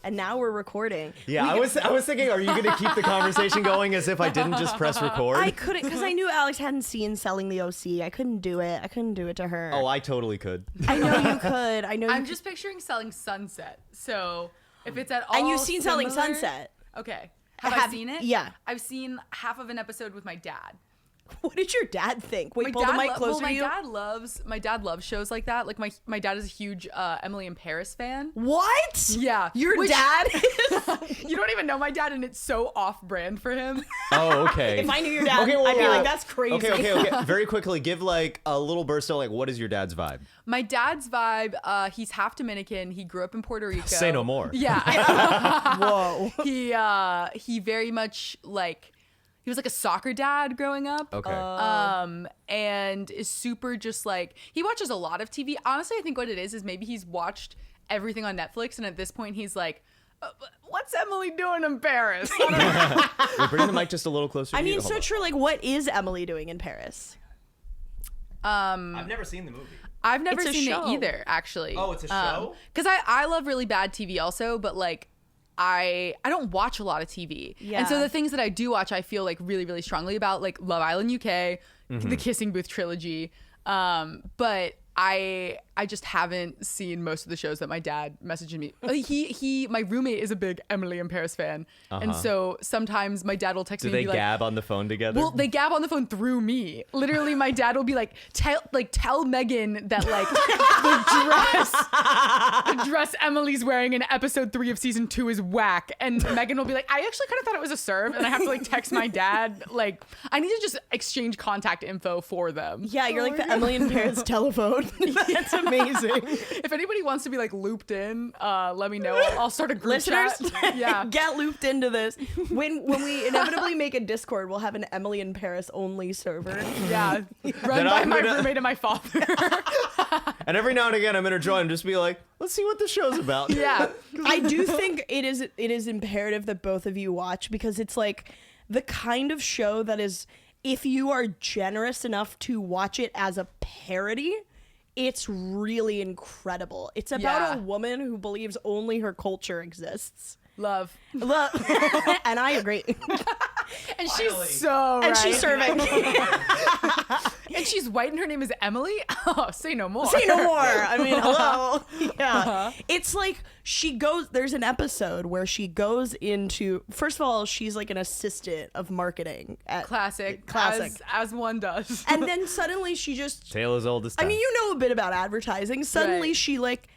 and now we're recording. Yeah, I was thinking, are you going to keep the conversation going as if I didn't just press record? I couldn't, because I knew Alex hadn't seen Selling the OC. I couldn't do it. I couldn't do it to her. Oh, I totally could. I know you could. I know. I'm just picturing Selling Sunset. So if it's at all And you've seen similar, Selling Sunset. Okay. Have I seen it? Yeah. I've seen half of an episode with my dad. What did your dad think? Wait, My pull the dad mic closer to you. My dad loves shows like that. Like my dad is a huge Emily in Paris fan. What? Yeah. Your dad is? You don't even know my dad, and it's so off-brand for him. Oh, okay. If I knew your dad, I'd be like, that's crazy. Okay. Very quickly, give like a little burst of like, what is your dad's vibe? My dad's vibe, he's half Dominican. He grew up in Puerto Rico. Say no more. Yeah. Whoa. He very much like, he was like a soccer dad growing up. Okay. And is super just like, he watches a lot of TV. Honestly, I think what it is maybe he's watched everything on Netflix, and at this point he's like, what's Emily doing in Paris? We're bringing the mic just a little closer to I you. mean, so true. Like, what is Emily doing in Paris? I've never seen the movie. I've never It's a seen show. it either, actually. Oh, it's a show? Because I love really bad TV also, but like, I don't watch a lot of TV. Yeah. And so the things that I do watch, I feel like really, really strongly about, like Love Island UK, the Kissing Booth trilogy. But I just haven't seen most of the shows that my dad messaged me. My roommate is a big Emily in Paris fan. And so sometimes my dad will text Do me they and be like, gab on the phone together? well, they gab on the phone through me. Literally, my dad will be like, tell Megan that like the dress Emily's wearing in episode 3 of season 2 is whack. And Megan will be like, I actually kind of thought it was a serve, and I have to like text my dad. Like, I need to just exchange contact info for them. Yeah, you're like the Emily in Paris telephone. That's amazing. If anybody wants to be like looped in, let me know. I'll start a group Listeners, chat. Yeah. get looped into this. When we inevitably make a Discord, we'll have an Emily in Paris only server. Yeah. Run by I'm my gonna- roommate and my father. And every now and again, I'm going to join and just be like, let's see what the show's about. Yeah. I do think it is imperative that both of you watch, because it's like the kind of show that is, if you are generous enough to watch it as a parody, it's really incredible. It's about a woman who believes only her culture exists. Love. And I agree. And she's so right. And she's serving. And she's white and her name is Emily? Oh, say no more. Say no more. I mean, hello. Yeah. It's like there's an episode where she goes into, first of all, she's like an assistant of marketing at Classic. As one does. And then suddenly she just, Tale as old as time. I mean, you know a bit about advertising. Suddenly Right. she like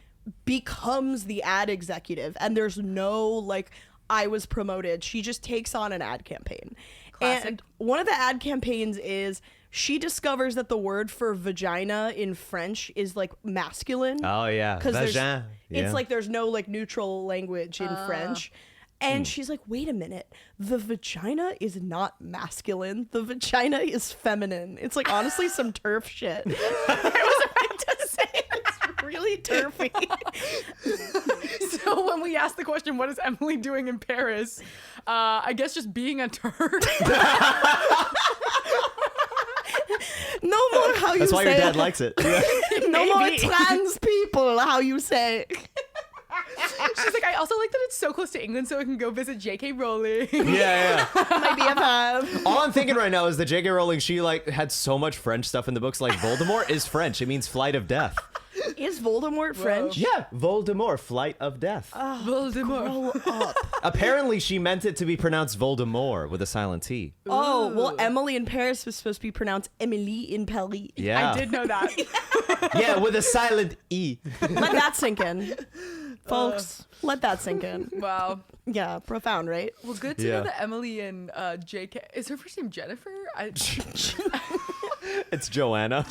becomes the ad executive, and there's no like, I was promoted. She just takes on an ad campaign. Classic. And one of the ad campaigns is she discovers that the word for vagina in French is like masculine. Oh, yeah. Because Vagin. it's like there's no like neutral language in French. And she's like, wait a minute, the vagina is not masculine. The vagina is feminine. It's like honestly some turf shit. I was about to say it's really turfy. So when we ask the question, what is Emily doing in Paris? I guess just being a turd. No more how you say That's why your dad it. likes it. No more Maybe. trans people, how you say it. She's like, I also like that it's so close to England so I can go visit J.K. Rowling. Yeah. My BFF. All I'm thinking right now is that J.K. Rowling, she like had so much French stuff in the books. Like Voldemort is French. It means flight of death. Is Voldemort French? Yeah, Voldemort, flight of death. Voldemort. Grow up. Apparently, she meant it to be pronounced Voldemort with a silent T. Oh, well, Emily in Paris was supposed to be pronounced Emily in Paris. Yeah. I did know that. Yeah, with a silent E. Let that sink in. Folks, let that sink in. Wow. Yeah, profound, right? Well, good to Yeah. know that Emily and J.K. Is her first name Jennifer? It's Joanna.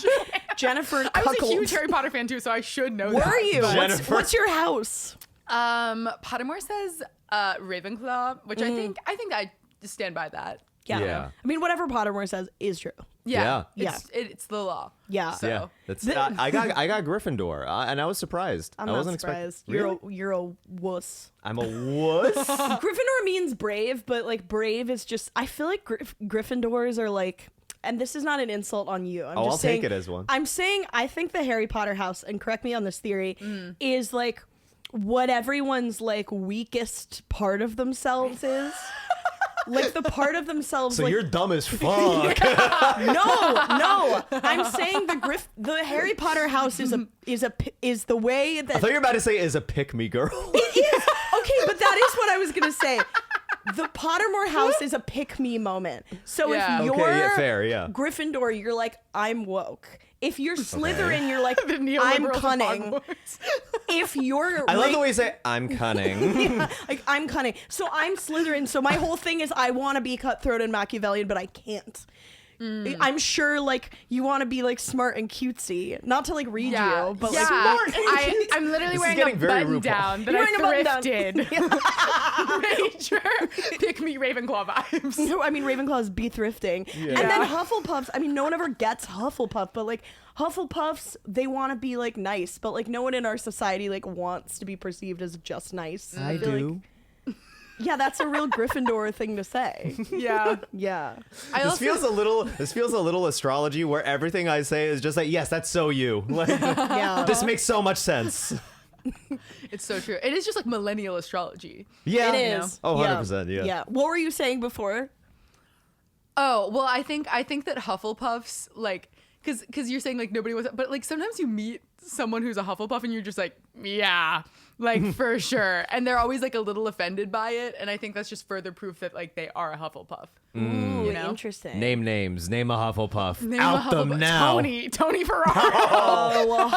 Jennifer I was a Cuckold. huge Harry Potter fan too, so I should know that. Were you? Jennifer. What's your house? Pottermore says Ravenclaw, which I think I stand by that. Yeah. I mean, whatever Pottermore says is true. Yeah. Yeah. It's the law. Yeah. So. Yeah, that's. I got Gryffindor, and I was surprised. I'm I not wasn't surprised. expecting. You're a wuss. I'm a wuss. Gryffindor means brave, but like brave is just. I feel like Gryffindors are like. And this is not an insult on you. I'm Oh, just I'll saying, take it as one. I'm saying I think the Harry Potter house, and correct me on this theory, is like what everyone's like weakest part of themselves is. Like the part of themselves. So like, you're dumb as fuck. No. I'm saying the Harry Potter house is the way that I thought you were about to say is a pick me girl. it is. Okay, but that is what I was gonna say. The Pottermore house is a pick me moment. So Yeah. if you're Okay, yeah, fair, yeah. Gryffindor, you're like, I'm woke. If you're Slytherin, you're like, The I'm neoliberals of cunning. Hogwarts. If you're I love the way you say I'm cunning. like I'm cunning. So I'm Slytherin. So my whole thing is I want to be cutthroat and Machiavellian, but I can't. I'm sure like you want to be like smart and cutesy, not to like read you, but like smart and cutesy. I'm literally This is wearing a getting very button RuPaul. down that You're I wearing a button thrifted. Major pick me Ravenclaw vibes. No, I mean Ravenclaw's be thrifting. Yeah. And then Hufflepuffs, I mean no one ever gets Hufflepuff, but like Hufflepuffs, they want to be like nice, but like no one in our society like wants to be perceived as just nice. I feel do. like- yeah, that's a real Gryffindor thing to say. Yeah. Yeah. I This also feels a little astrology where everything I say is just like, yes, that's so you. Like, Yeah. this makes so much sense. it's so true. It is just like millennial astrology. Yeah. It is. Oh, 100%, yeah. Yeah. What were you saying before? Oh, well, I think that Hufflepuffs, like, because you're saying like nobody was, but like sometimes you meet someone who's a Hufflepuff and you're just like, yeah, like for sure, and they're always like a little offended by it, and I think that's just further proof that like they are a Hufflepuff. Ooh, You know? interesting. Name names. Name a Hufflepuff. Name Out a them Hufflepuff. now. Tony Ferraro. Oh,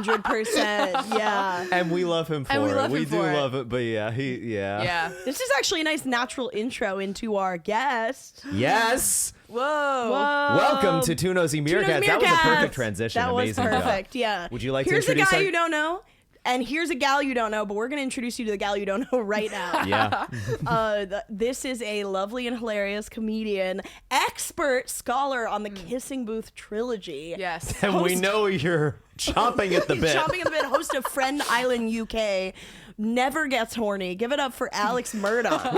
100%. Yeah. And we love him for And we it. love We him do for it. love it, but yeah, Yeah. This is actually a nice natural intro into our guest. Yes. Whoa. Welcome to Two Nosy Meerkats. That was a perfect transition. That was Amazing job. perfect. Yeah. Would you like to Here's introduce a guy our- you don't know, and here's a gal you don't know, but we're going to introduce you to the gal you don't know right now. Yeah. This is a lovely and hilarious comedian, expert scholar on the Kissing Booth trilogy. Yes. And we Host- know you're chomping at the bit. Chomping at the bit, host of Friend Island UK, never gets horny. Give it up for Alex Murdoch.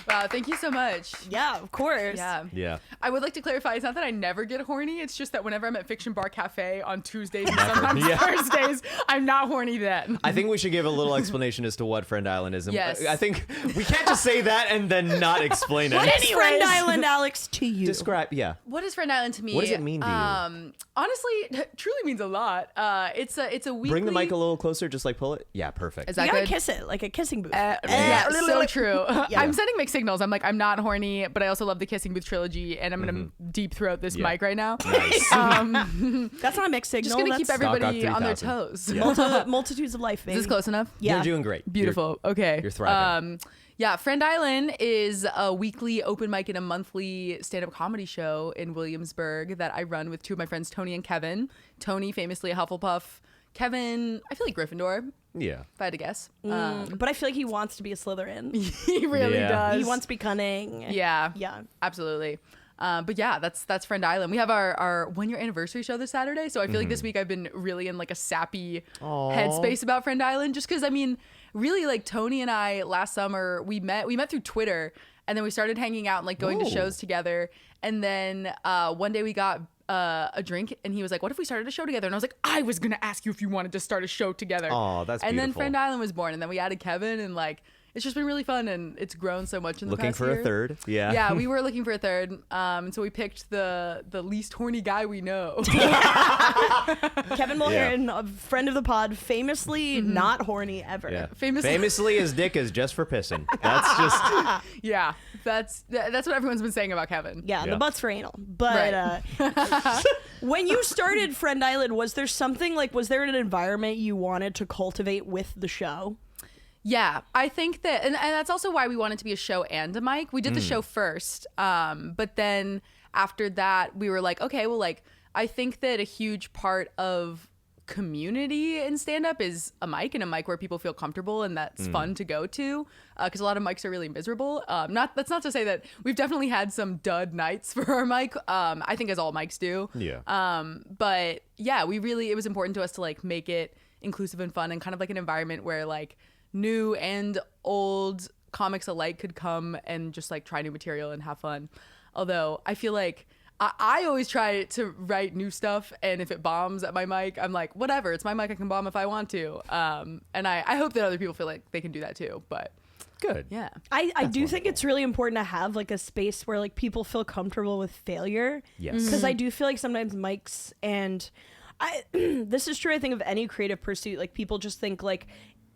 Wow. Thank you so much. Yeah, of course. Yeah. Yeah. I would like to clarify, it's not that I never get horny, it's just that whenever I'm at Fiction Bar Cafe on Tuesdays and sometimes Yeah. Thursdays, I'm not horny then. I think we should give a little explanation as to what Friend Island is. And Yes. I think we can't just say that and then not explain it. What is Friend Anyways. Island, Alex, to you? Describe, yeah. What is Friend Island to me? What does it mean to you? Honestly, it truly means a lot. It's a weekly. Bring the mic a little closer, just like pull it. Yeah, perfect. Is You that gotta good? kiss it like a kissing booth. Yeah, so true. Yeah. I'm sending mixed signals. I'm like, I'm not horny, but I also love the Kissing Booth trilogy, and I'm gonna deep throat this Yeah. mic right now. Nice. That's not a mixed signal. Just gonna keep That's everybody Stock on their 3000. toes. Yeah. multitudes of life, baby. Is this close enough? Yeah. You're doing great. Beautiful. Okay. you're thriving. Yeah, Friend Island is a weekly open mic and a monthly stand-up comedy show in Williamsburg that I run with two of my friends, Tony and Kevin. Tony, famously a Hufflepuff. Kevin, I feel like Gryffindor, Yeah. if I had to guess. But I feel like he wants to be a Slytherin. He really Yeah. does. He wants to be cunning. Yeah. Yeah. Absolutely. But yeah, that's Friend Island. We have our 1-year anniversary show this Saturday, so I feel like this week I've been really in like a sappy headspace about Friend Island, just because I mean, really like Tony and I last summer we met through Twitter, and then we started hanging out and like going to Whoa. shows together, and then one day we got a drink and he was like, what if we started a show together? And I was like, I was gonna ask you if you wanted to start a show together. Aw, that's And then beautiful. Friend Island was born, and then we added Kevin, and like it's just been really fun, and it's grown so much in the Looking past for year. a third. Yeah. Yeah, we were looking for a third, and so we picked the least horny guy we know. Kevin Mulhern, a friend of the pod, famously not horny ever. Yeah. Famously- his dick is just for pissing. That's just Yeah, that's what everyone's been saying about Kevin. Yeah, Yeah. the butt's for anal. But when you started Friend Island, was there something like, was there an environment you wanted to cultivate with the show? Yeah, I think that, and that's also why we wanted to be a show and a mic. We did the show first, but then after that, we were like, okay, well, like, I think that a huge part of community in stand-up is a mic, and a mic where people feel comfortable and that's fun to go to, because a lot of mics are really miserable. That's not to say that we've definitely had some dud nights for our mic. I think as all mics do. Yeah. But yeah, it was important to us to like make it inclusive and fun, and kind of like an environment where like new and old comics alike could come and just like try new material and have fun. Although I feel like I always try to write new stuff, and if it bombs at my mic, I'm like, whatever, it's my mic, I can bomb if I want to. And I hope that other people feel like they can do that too. But Good. yeah, I do think it's really important to have like a space where like people feel comfortable with failure. Yes. Because I do feel like sometimes mics and this is true, I think, of any creative pursuit. Like people just think like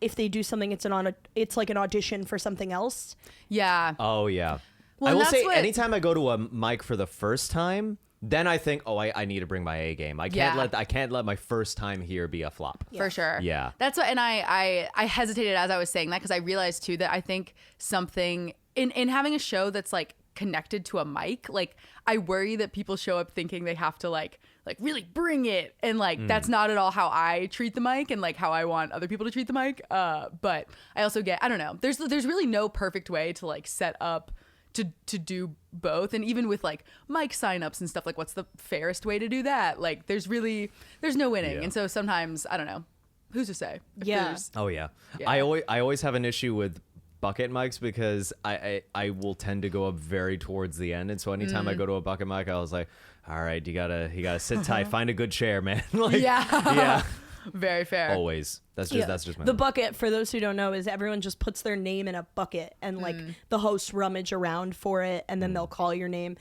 if they do something, it's like an audition for something else. yeah. Oh yeah. Well, I will that's say what- anytime I go to a mic for the first time, then I think, oh, I need to bring my A game. I can't let my first time here be a flop. For sure. Yeah. That's what, and I hesitated as I was saying that because I realized too that I think something in having a show that's like connected to a mic, like I worry that people show up thinking they have to like really bring it, and like that's not at all how I treat the mic and like how I want other people to treat the mic. But I also get, I don't know, there's really no perfect way to like set up to do both. And even with like mic signups and stuff, like what's the fairest way to do that? Like there's no winning. Yeah. And so sometimes, I don't know, who's to say? If Yeah. there's- Oh yeah. Yeah. I always have an issue with bucket mics because I will tend to go up very towards the end, and so anytime I go to a bucket mic, I was like, all right, you gotta sit tight, find a good chair, man. Like, yeah. Very fair. Always. That's just my The bucket, for those who don't know, is everyone just puts their name in a bucket and like the hosts rummage around for it, and then they'll call your name.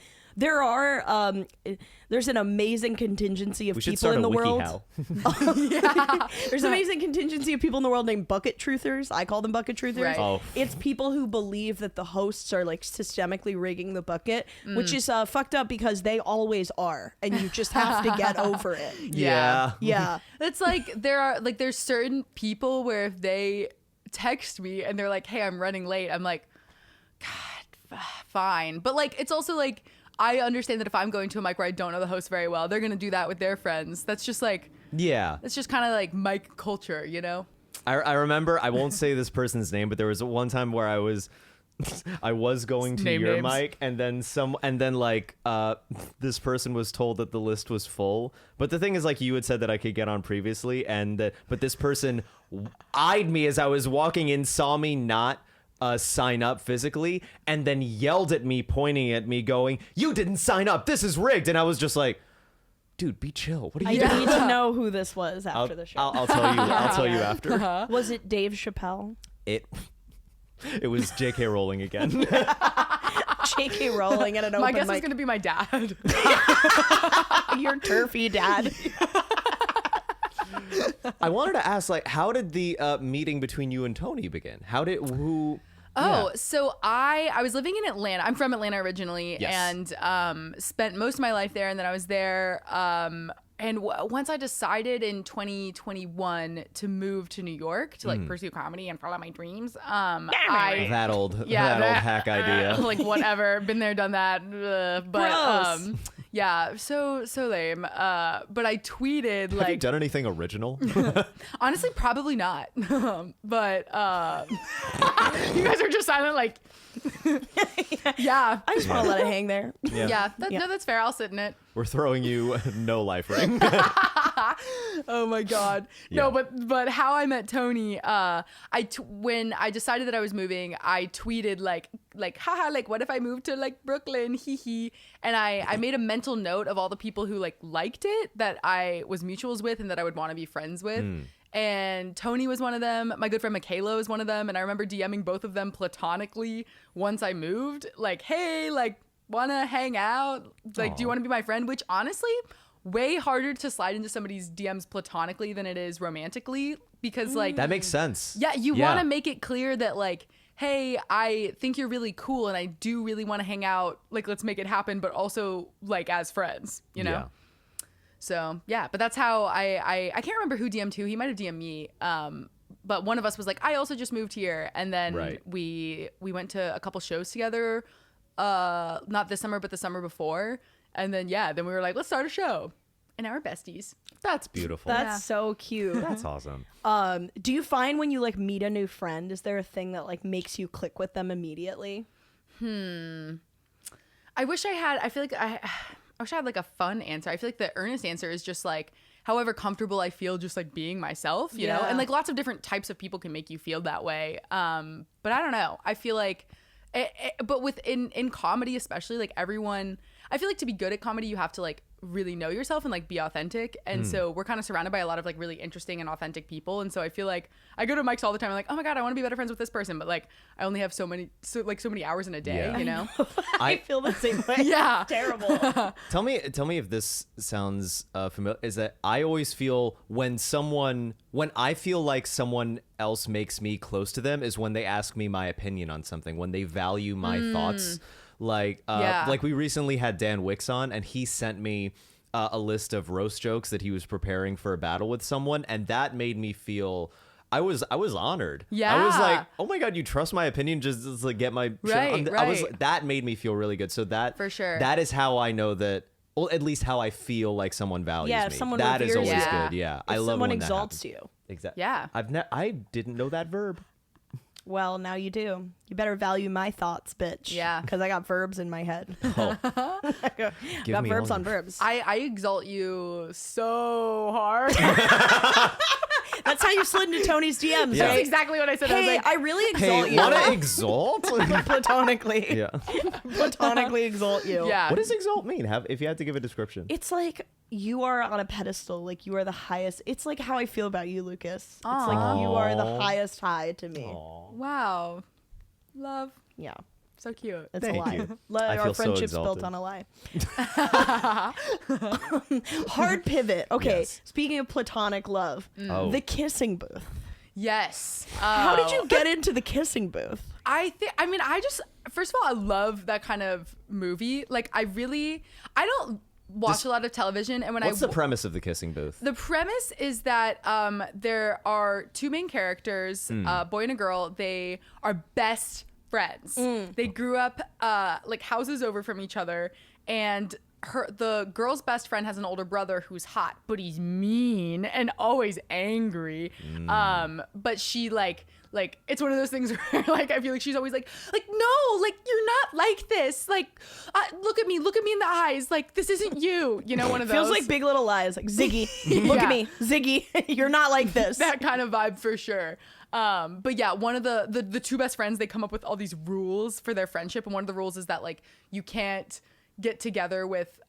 There's an amazing contingency of We should people start in a the world. WikiHow. There's an amazing contingency of people in the world named bucket truthers. I call them bucket truthers. Right. Oh. It's people who believe that the hosts are like systemically rigging the bucket, which is fucked up because they always are, and you just have to get over it. Yeah. Yeah. It's like there's certain people where if they text me and they're like, hey, I'm running late, I'm like, God, fine. But like it's also like I understand that if I'm going to a mic where I don't know the host very well, they're gonna do that with their friends. That's just like Yeah. it's just kind of like mic culture, you know? I remember, I won't say this person's name, but there was one time where I was going to Name your names. mic, and then this person was told that the list was full. But the thing is, like, you had said that I could get on previously, but this person eyed me as I was walking in, saw me not sign up physically, and then yelled at me, pointing at me, going, "You didn't sign up. This is rigged." And I was just like, dude, be chill. What are I you doing? need to know who this was after the show. I'll tell you. I'll tell you after. Was it Dave Chappelle? It was J.K. Rowling again. J.K. Rowling at an My open guess is mic. gonna be my dad. Your turfy dad. I wanted to ask, like, how did the meeting between you and Tony begin? So I was living in Atlanta. I'm from Atlanta originally, Yes. and spent most of my life there. And then I was there. And once I decided in 2021 to move to New York to like pursue comedy and follow my dreams, that old hack idea. like whatever, been there, done that. But Gross. yeah, so lame. But I tweeted Have you like, done anything original? honestly, probably not. But you guys are just silent, like, yeah. I just want to let it hang there. Yeah, Yeah. no, that's fair. I'll sit in it. We're throwing you no life ring. Oh my god. Yeah. No, but how I met Tony, when I decided that I was moving, I tweeted like haha, like what if I moved to like Brooklyn, hee hee. And I made a mental note of all the people who like liked it, that I was mutuals with and that I would want to be friends with. And Tony was one of them. My good friend Michaela was one of them. And I remember DMing both of them platonically once I moved, like, hey, like, wanna hang out? Like, do you want to be my friend? Which honestly, way harder to slide into somebody's DMs platonically than it is romantically, because like That makes sense. yeah, you want to make it clear that like, hey, I think you're really cool and I do really want to hang out. Like, let's make it happen, but also like as friends, you know? Yeah. So yeah, but that's how I can't remember who DM'd who. He might have DM'd me. But one of us was like, I also just moved here, and then Right. we went to a couple shows together. Not this summer, but the summer before. And then then we were like, let's start a show, and now we're besties. That's beautiful. That's so cute. That's awesome. Do you find when you like meet a new friend, is there a thing that like makes you click with them immediately? I wish I had. I feel like I wish I had like a fun answer. I feel like the earnest answer is just like however comfortable I feel just like being myself, you know? Yeah. And like lots of different types of people can make you feel that way. But I don't know. I feel like but in comedy especially, like everyone, I feel like to be good at comedy, you have to like really know yourself and like be authentic. And so we're kind of surrounded by a lot of like really interesting and authentic people. And so I feel like I go to mics all the time. I'm like, oh my God, I want to be better friends with this person. But like, I only have so many hours in a day, you know? I feel the same way. Yeah. It's terrible. Tell me if this sounds familiar. Is that I always feel when I feel like someone else makes me close to them is when they ask me my opinion on something, when they value my thoughts. Like we recently had Dan Wicks on, and he sent me a list of roast jokes that he was preparing for a battle with someone, and that made me feel I was honored. Yeah, I was like, oh my God, you trust my opinion just to like get my shit on I was that made me feel really good. So that for sure, that is how I know that. Well, at least how I feel like someone values me. Someone that is always you. good. Yeah, If I love someone when exalts that happens. you. Exactly. Yeah. I didn't know that verb. Well, now you do. You better value my thoughts, bitch. Yeah. Because I got verbs in my head. Oh. I got me verbs all on your- verbs. I exalt you so hard. That's how you slid into Tony's DMs, Yeah. right? That's exactly what I said. I was Hey, like, I really exalt Hey, you. want to exalt? Platonically. Yeah. Platonically exalt you. yeah. What does exalt mean? If you had to give a description. It's like you are on a pedestal, like you are the highest. It's like how I feel about you, Lucas. It's like you are the Aw. highest high to me. Wow. Love. Yeah, So cute. it's Thank a lie. you. Our I feel so friendship's built exalted. on a lie. Hard pivot. Okay, Yes. speaking of platonic love, Oh. the kissing booth. Yes. How did Oh. you get into the kissing booth? I just, first of all, I love that kind of movie. Like, I don't watch a lot of television. And when What's the premise of the kissing booth? The premise is that there are two main characters, a boy and a girl. They are best friends. They grew up like houses over from each other, and the girl's best friend has an older brother who's hot, but he's mean and always angry. But she like it's one of those things where like I feel like she's always like no, like you're not like this, like look at me in the eyes, like this isn't you, you know, one of those. Feels like Big Little Lies. Like Ziggy, look Yeah. at me, Ziggy. You're not like this. that kind of vibe for sure. But yeah, one of the two best friends, they come up with all these rules for their friendship, and one of the rules is that like you can't get together with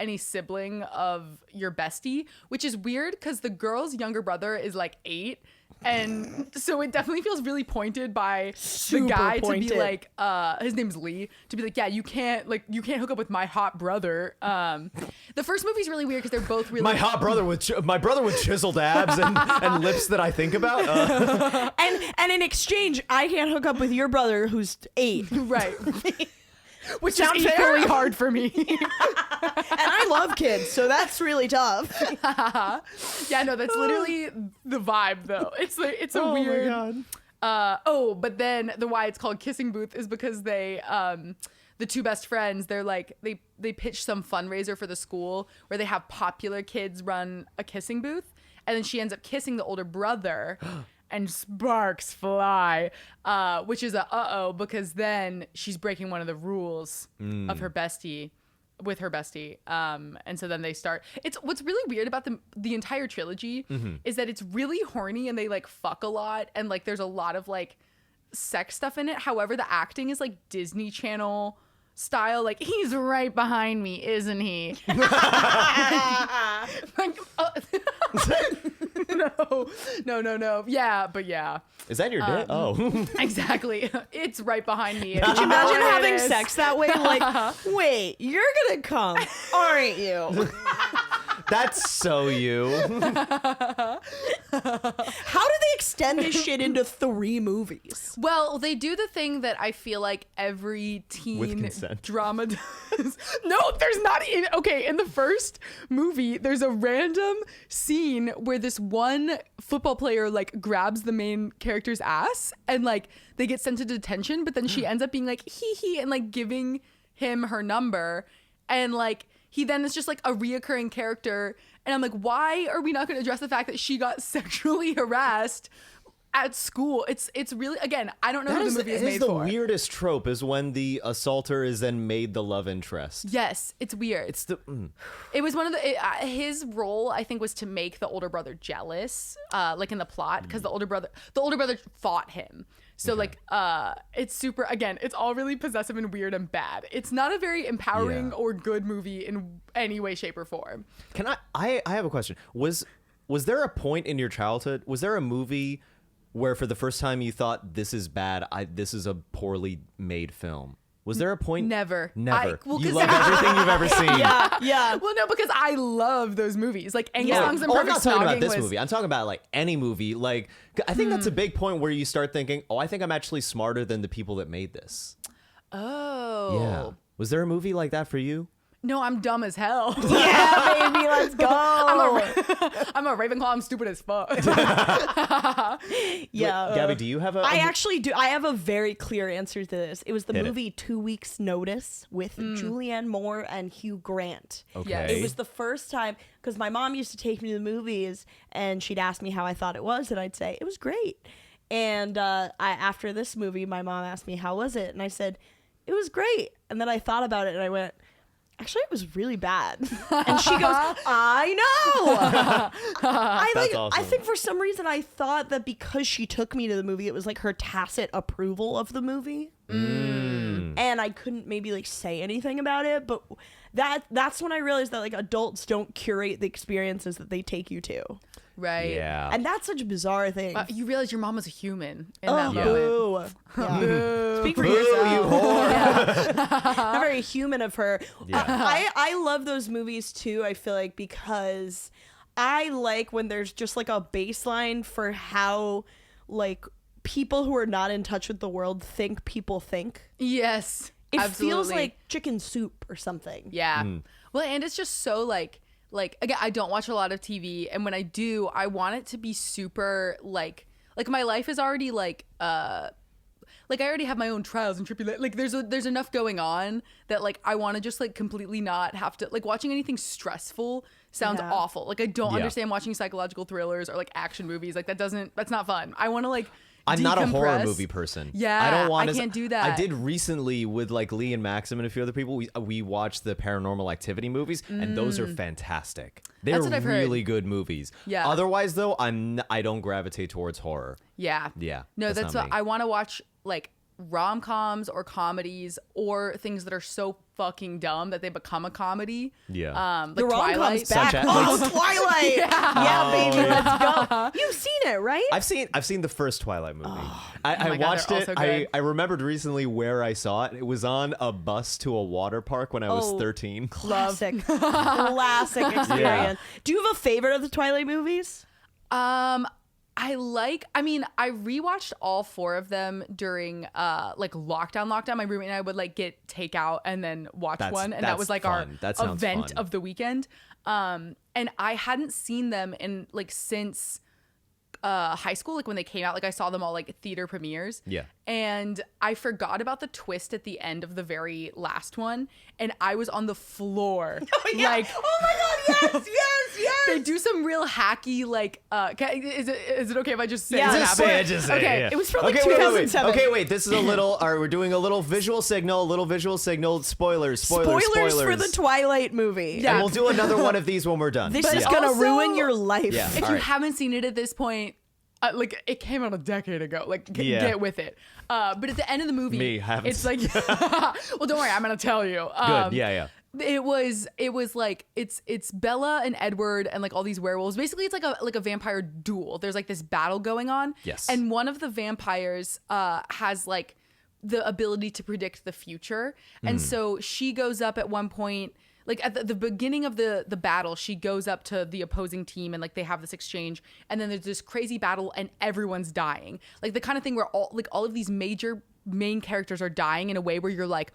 any sibling of your bestie, which is weird because the girl's younger brother is like 8, and so it definitely feels really pointed by Super the guy pointed. to be like his name's Lee, to be like, yeah, you can't hook up with my hot brother. The first movie's really weird because they're both really My brother with chiseled abs and lips that I think about. And in exchange, I can't hook up with your brother who's 8. right. Which Sound is fair? equally hard for me. And I love kids, so that's really tough. Yeah, no, that's literally the vibe though. It's like it's a weird. But then why it's called Kissing Booth is because they the two best friends, they're like they pitch some fundraiser for the school where they have popular kids run a kissing booth, and then she ends up kissing the older brother. And sparks fly, which is because then she's breaking one of the rules of her bestie with her bestie. And so then they start. It's what's really weird about the entire trilogy is that it's really horny and they like fuck a lot and like there's a lot of like sex stuff in it. However, the acting is like Disney Channel style, like he's right behind me, isn't he? Like, no. Yeah, but yeah, Is that your dick? Oh. exactly. It's right behind me. Could you imagine having sex that way? Like, wait, you're gonna come, aren't you? That's so you. How do they extend this shit into 3 movies? Well, they do the thing that I feel like every With teen consent. drama does. No, there's not. In the first movie, there's a random scene where this one football player like grabs the main character's ass and like they get sent to detention, but then she ends up being like hee and like giving him her number, and like he then is just like a reoccurring character, and I'm like, why are we not going to address the fact that she got sexually harassed at school. It's really, again, I don't know That who is the movie is is made the for. weirdest trope is when the assaulter is then made the love interest. Yes, it's weird. It's the It was one of the his role, I think, was to make the older brother jealous, like in the plot, because the older brother fought him. So like it's super, again, it's all really possessive and weird and bad. It's not a very empowering or good movie in any way, shape, or form. Can I have a question. Was there a point in your childhood, was there a movie where for the first time you thought this is bad, this is a poorly made film? Was there a point? Never. Never. Well, You 'cause- love everything you've ever seen. Yeah. Well, no, because I love those movies. Like Angry Yeah. Songs and I'm Perfect not talking about Snogging this was- movie. I'm talking about like any movie. Like I think that's a big point where you start thinking, oh, I think I'm actually smarter than the people that made this. Oh. Yeah. Was there a movie like that for you? No, I'm dumb as hell. Yeah, baby, let's go. I'm a Ravenclaw. I'm stupid as fuck. Yeah. Wait, Gabby, do you have a? I actually do. I have a very clear answer to this. It was the Hit it. movie 2 Weeks Notice with Julianne Moore and Hugh Grant. Okay. Yes. It was the first time, because my mom used to take me to the movies and she'd ask me how I thought it was, and I'd say, it was great. And after this movie, my mom asked me, how was it? And I said, it was great. And then I thought about it and I went, actually, it was really bad. And she goes, I know. That's awesome. I think for some reason I thought that because she took me to the movie, it was like her tacit approval of the movie. And I couldn't maybe like say anything about it. But that's when I realized that like adults don't curate the experiences that they take you to. Right. Yeah. And that's such a bizarre thing. You realize your mom was a human in Oh, that moment. boo. Yeah. Boo. Speak for Boo, yourself. you whore. Not very human of her. Yeah. I love those movies too, I feel like, because I like when there's just like a baseline for how like people who are not in touch with the world think people think. Yes. It absolutely. feels like chicken soup or something. Yeah. Well, and it's just so like again, I don't watch a lot of TV, and when I do, I want it to be super like my life is already like I already have my own trials and tribulations. Like there's enough going on that like I want to just like completely not have to like watching anything stressful sounds Yeah. awful. Like I don't Yeah. understand watching psychological thrillers or like action movies. Like that's not fun. I want to like I'm not a horror decompress. movie person. Yeah, I don't want I to. can't do that. I did recently with like Lee and Maxim and a few other people. We watched the Paranormal Activity movies, and those are fantastic. They're That's what I've heard. really good movies. Yeah. Otherwise, though, I don't gravitate towards horror. Yeah. Yeah, No, that's that's not what me. I want to watch, like rom-coms or comedies or things that are so fucking dumb that they become a comedy. Yeah. Like The rom-com's Twilight. back. Such as- Oh, Twilight. Yeah, baby, yeah. let's go. You've seen it, right? I've seen the first Twilight movie. I my God, watched they're it. also good. I remembered recently where I saw it. It was on a bus to a water park when I was Oh. 13. Classic. Classic experience. Do you have a favorite of the Twilight movies? I rewatched all 4 of them during like lockdown. My roommate and I would like get takeout and then watch one, and that that's was like fun. That our sounds event fun. of the weekend. And I hadn't seen them in like since high school, like when they came out. Like I saw them all like at theater premieres. Yeah. And I forgot about the twist at the end of the very last one, and I was on the floor. Like, oh my god, yes. they do some real hacky like is it okay if I just say Yeah, what just happened? say it, just say it, Okay. yeah. It was from like Wait. 2007. Okay, wait. This is a little. All right, we're doing a little visual signal. Spoilers for the Twilight movie. Yeah. And we'll do another one of these when we're done. This But is Yeah. gonna also- ruin your life. Yeah. If All you right. haven't seen it at this point, like it came out a decade ago. Like Yeah. get with it. But at the end of the movie, Me, haven't it's like, well, don't worry, I'm gonna tell you. Good. Yeah. It was like it's Bella and Edward and like all these werewolves. Basically, it's like a vampire duel. There's like this battle going on. Yes. And one of the vampires has like the ability to predict the future, and so she goes up at one point. Like at the beginning of the battle, she goes up to the opposing team and like they have this exchange, and then there's this crazy battle and everyone's dying. Like the kind of thing where all of these major main characters are dying in a way where you're like,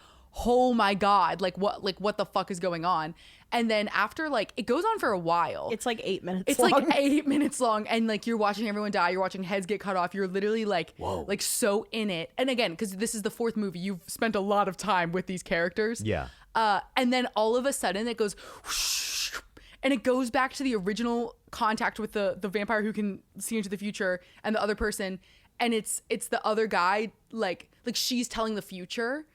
oh my god, like what the fuck is going on? And then after like it goes on for a while. It's like 8 minutes It's long. like 8 minutes long, and like you're watching everyone die, you're watching heads get cut off, you're literally like, Whoa. like so in it. And again, because this is the 4th movie, you've spent a lot of time with these characters. Yeah. And then all of a sudden it goes whoosh, and it goes back to the original contact with the vampire who can see into the future and the other person, and it's the other guy, like she's telling the future,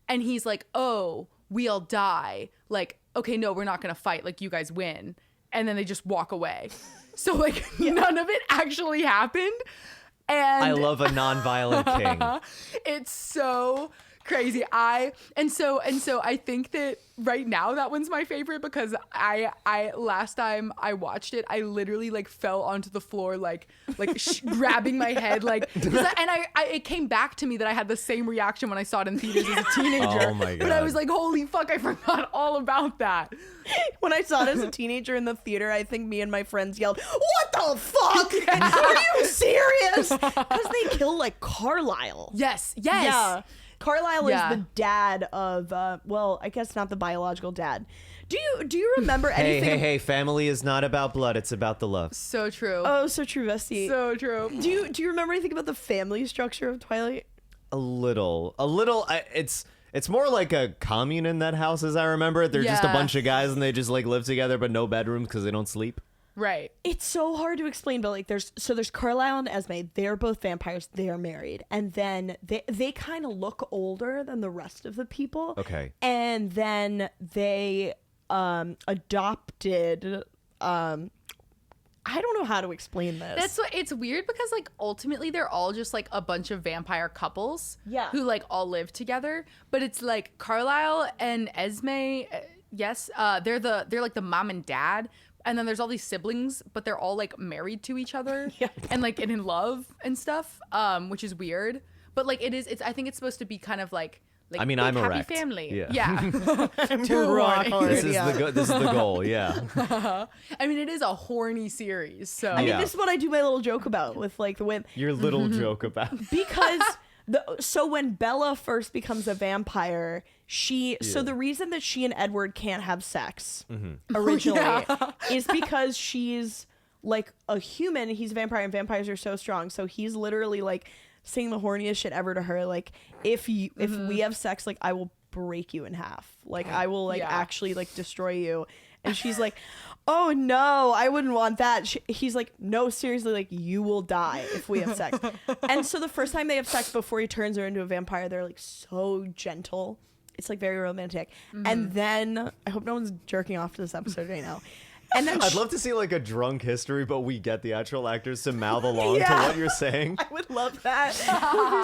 and he's like, oh, we all die, like, okay, no, we're not gonna fight, like, you guys win, and then they just walk away. So like none of it actually happened. And I love a non-violent king. It's so crazy. And so I think that right now that one's my favorite, because I last time I watched it, I literally like fell onto the floor, like grabbing my head, like, it came back to me that I had the same reaction when I saw it in theaters as a teenager. Oh my God. But I was like, holy fuck, I forgot all about that. When I saw it as a teenager in the theater, I think me and my friends yelled, "What the fuck? Are you serious?" Because they kill like Carlisle. Yes. Yeah. Carlisle Yeah. is the dad of, well, I guess not the biological dad. Do you remember anything? Hey, family is not about blood, it's about the love. So true. Oh, so true, Vesty. So true. Do you remember anything about the family structure of Twilight? A little. It's more like a commune in that house, as I remember it. They're just a Yeah. bunch of guys and they just like live together, but no bedrooms because they don't sleep. Right. It's so hard to explain, but like there's Carlisle and Esme. They're both vampires. They're married, and then they kind of look older than the rest of the people. Okay. And then they adopted. I don't know how to explain this. That's what it's weird, because like ultimately they're all just like a bunch of vampire couples, Yeah. who like all live together. But it's like Carlisle and Esme, yes, they're like the mom and dad, and then there's all these siblings, but they're all like married to each other, Yeah. and like and in love and stuff, which is weird. But like it's I think it's supposed to be kind of like I mean, big, I'm happy erect. family. Yeah. Too rock hard. This is yeah. this is the goal, yeah. I mean, it is a horny series, so I mean, Yeah. this is what I do my little joke about with like the women. Your little joke about Because so when Bella first becomes a vampire, so the reason that she and Edward can't have sex originally is because she's like a human, he's a vampire, and vampires are so strong, so he's literally like saying the horniest shit ever to her, like, if we have sex, like, I will break you in half, like I will like actually like destroy you. And she's like, oh no, I wouldn't want that. He's like, no, seriously, like, you will die if we have sex. And so the first time they have sex before he turns her into a vampire, they're like so gentle. It's like very romantic. And then, I hope no one's jerking off to this episode right now. And then I'd love to see like a drunk history, but we get the actual actors to mouth along to Yeah. what you're saying. I would love that.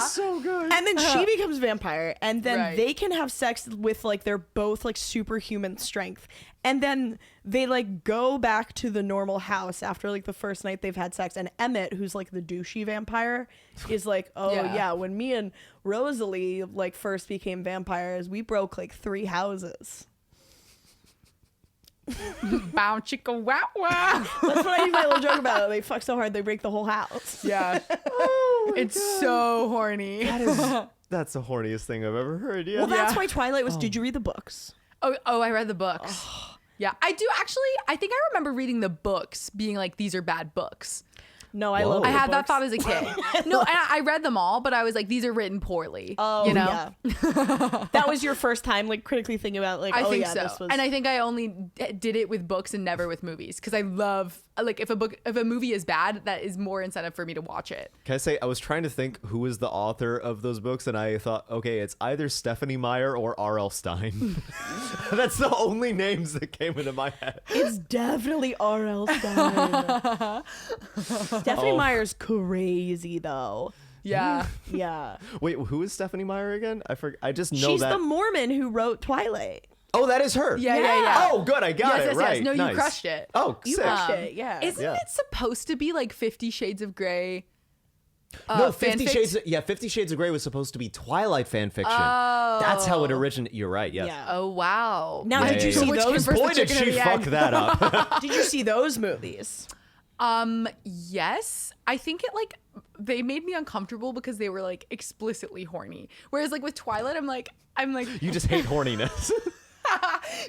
So good. And then she becomes vampire, and then Right. they can have sex with like they're both like superhuman strength, and then they like go back to the normal house after like the first night they've had sex. And Emmett, who's like the douchey vampire, is like, oh yeah, when me and Rosalie like first became vampires, we broke like 3 houses. bow chicka wow wow. That's what I do my little joke about. They fuck so hard they break the whole house. Yeah. It's so horny. That's the horniest thing I've ever heard. Yeah. Well, that's Yeah. why Twilight was. Did you read the books? Oh, I read the books. Yeah, I do actually. I think I remember reading the books, being like, these are bad books. No, I Whoa. love. I I the had that books. thought as a kid. No, and I read them all, but I was like, these are written poorly. Oh, you know? yeah. That was your first time, like, critically thinking about, like, I oh, think yeah, so. this was... And I think I only did it with books and never with movies, because I love, like, if a movie is bad, that is more incentive for me to watch it. Can I say, I was trying to think who is the author of those books, and I thought, okay, it's either Stephanie Meyer or R.L. Stein. That's the only names that came into my head. It's definitely R.L. Stein. Stephanie Meyer's crazy, though. Yeah. Yeah. Wait, who is Stephanie Meyer again? I just know She's that. the Mormon who wrote Twilight. Oh, that is her. Yeah. Oh, good. I got it. Right. No, you Nice. crushed it. Oh, You sick. crushed it, yeah. Isn't Yeah. it supposed to be like 50 Shades of Grey? No, 50 fanfic? Shades. Yeah, 50 Shades of Grey was supposed to be Twilight fan fiction. That's how it originated. You're right. Yes. Yeah. Oh, wow. Now, Yeah, did you yeah, see yeah. Which those? came first, Boy, the did chicken or she the fuck egg? that up. Did you see those movies? Yes. I think it like they made me uncomfortable because they were like explicitly horny. Whereas like with Twilight, I'm like You just hate horniness.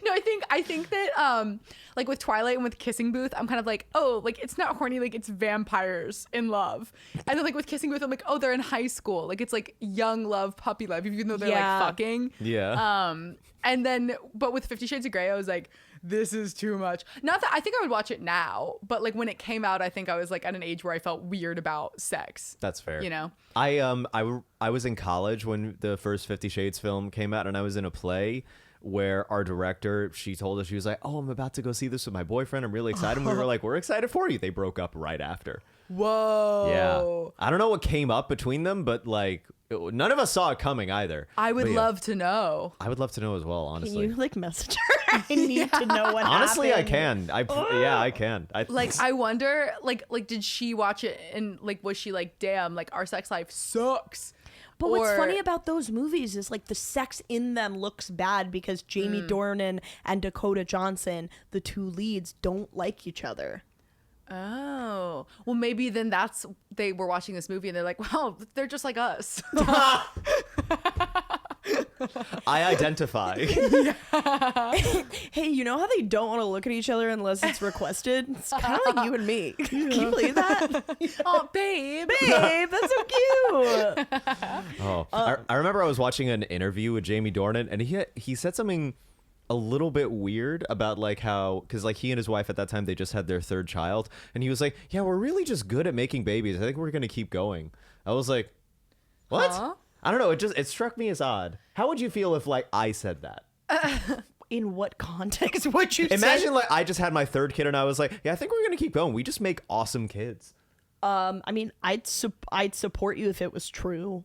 no, I think that like with Twilight and with Kissing Booth, I'm kind of like, oh, like it's not horny, like it's vampires in love. And then like with Kissing Booth, I'm like, oh, they're in high school. Like it's like young love, puppy love, even though they're Yeah. like fucking. Yeah. And then but with 50 Shades of Grey, I was like, this is too much. Not that I think I would watch it now, but like when it came out, I think I was like at an age where I felt weird about sex. That's fair. You know? I was in college when the first 50 Shades film came out, and I was in a play where our director, she told us, she was like, oh, I'm about to go see this with my boyfriend. I'm really excited. And we were like, we're excited for you. They broke up right after. Whoa. Yeah. I don't know what came up between them, but like none of us saw it coming either. I would love to know. I would love to know as well, Can honestly. you like message her? I need to know what Honestly, I happened. can. I can. I wonder, like, did she watch it and like, was she like, damn, like our sex life sucks? But what's funny about those movies is like the sex in them looks bad because Jamie Dornan and Dakota Johnson, the two leads, don't like each other. Oh, well, maybe then they were watching this movie and they're like, well, they're just like us. I identify. Hey, you know how they don't want to look at each other unless it's requested? It's kind of like you and me. Can you believe that? Oh, babe. Babe, that's so cute. Oh, I remember I was watching an interview with Jamie Dornan, and he said something a little bit weird about like how, because like he and his wife at that time, they just had their third child, and he was like, yeah, we're really just good at making babies. I think we're gonna keep going. I was like, what? Huh? I don't know. It struck me as odd. How would you feel if like I said that? In what context would you Imagine say? like I just had my third kid and I was like, yeah, I think we're gonna keep going. We just make awesome kids. I mean, I'd support you if it was true.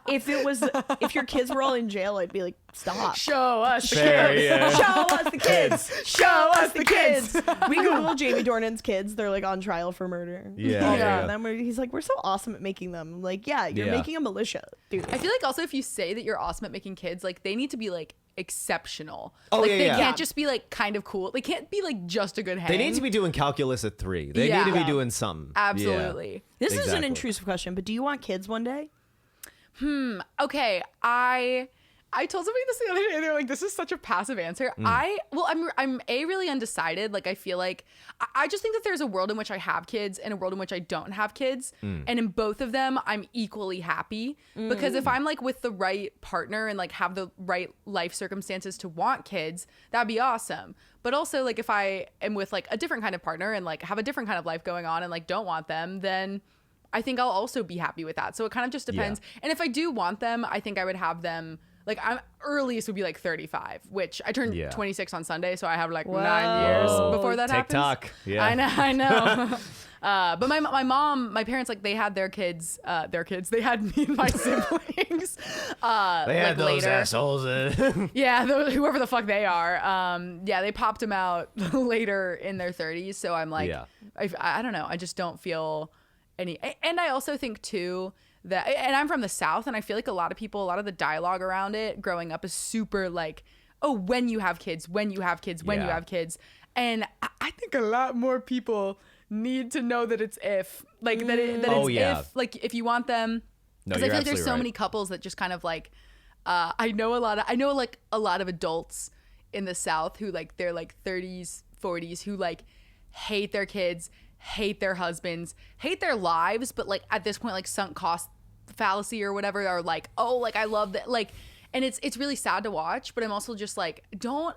If your kids were all in jail, I'd be like, stop. Show us the Fair, kids. yeah. Show us the kids. Show us the kids. We Google Jamie Dornan's kids. They're like on trial for murder. Yeah, yeah. And then he's like, we're so awesome at making them. I'm like, yeah, you're Yeah. making a militia, dude. I feel like also if you say that you're awesome at making kids, like they need to be like exceptional. Oh, like yeah, they yeah. can't just be like kind of cool. They can't be like just a good hang. They need to be doing calculus at 3. They Yeah. need to be Yeah. doing something. Absolutely. This is an Exactly. intrusive question, but do you want kids one day? Okay, I told somebody this the other day. They're like, "This is such a passive answer." I'm really undecided. Like, I feel like I just think that there's a world in which I have kids and a world in which I don't have kids, and in both of them, I'm equally happy because if I'm like with the right partner and like have the right life circumstances to want kids, that'd be awesome. But also, like, if I am with like a different kind of partner and like have a different kind of life going on and like don't want them, then I think I'll also be happy with that. So it kind of just depends. Yeah. And if I do want them, I think I would have them like I'm earliest would be like 35, which I turned 26 on Sunday, so I have like 9 years before that TikTok. happens. Yeah. I know. But my parents, like they had their kids, they had me and my siblings. They had like, those later. assholes in. Yeah, whoever the fuck they are. Yeah, they popped them out later in their 30s. So I'm like, Yeah. I don't know. I just don't feel any. And I also think too that, and I'm from the South, and I feel like a lot of the dialogue around it growing up is super like, oh, when you have kids, when you have kids, when you Yeah. have kids. And I think a lot more people need to know that it's if, like that it's if, like if you want them. No, Because I you're feel like there's absolutely so right. many couples that just kind of like, I know a lot of adults in the South who like they're like 30s, 40s who like hate their kids, hate their husbands, hate their lives, but like at this point like sunk cost fallacy or whatever, are like, oh, like I love that, like, and it's really sad to watch, but I'm also just like, don't,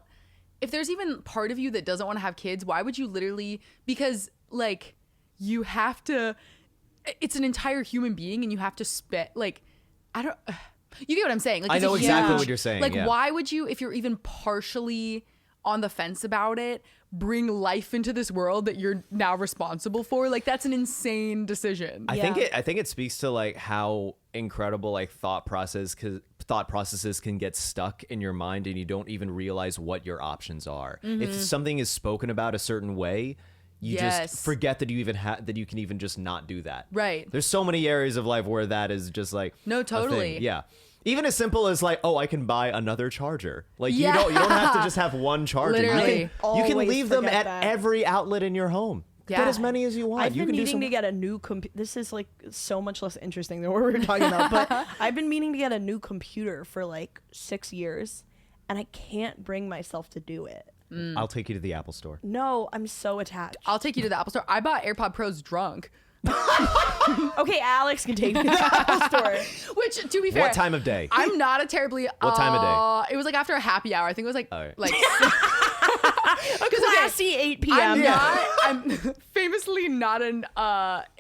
if there's even part of you that doesn't want to have kids, why would you literally, because like you have to, it's an entire human being and you have to spit like, I don't, you get what I'm saying? Like, I it's a know exactly huge- what you're saying, Like, yeah. why would you, if you're even partially on the fence about it, bring life into this world that you're now responsible for? Like, that's an insane decision. I think it speaks to like how incredible like thought processes can get stuck in your mind and you don't even realize what your options are. If something is spoken about a certain way, you Yes. just forget that you even that you can even just not do that. Right. There's so many areas of life where that is just like No, a thing. totally. Yeah. Even as simple as like, oh, I can buy another charger. Like Yeah. you don't have to just have one charger. Literally. You can Always leave them forget at that. every outlet in your home. Yeah. Get as many as you want. I've you been can do needing some. to get a new computer. This is like so much less interesting than what we were talking about. But I've been meaning to get a new computer for like 6 years, and I can't bring myself to do it. I'll take you to the Apple store. No, I'm so attached. I'll take you to the Apple store. I bought AirPod Pros drunk. Okay, Alex can take me to the Apple store. Which, to be fair, What time of day? I'm not a terribly. What time of day? It was like after a happy hour. I think it was like All right. like. A classy 8 p.m. I'm famously not an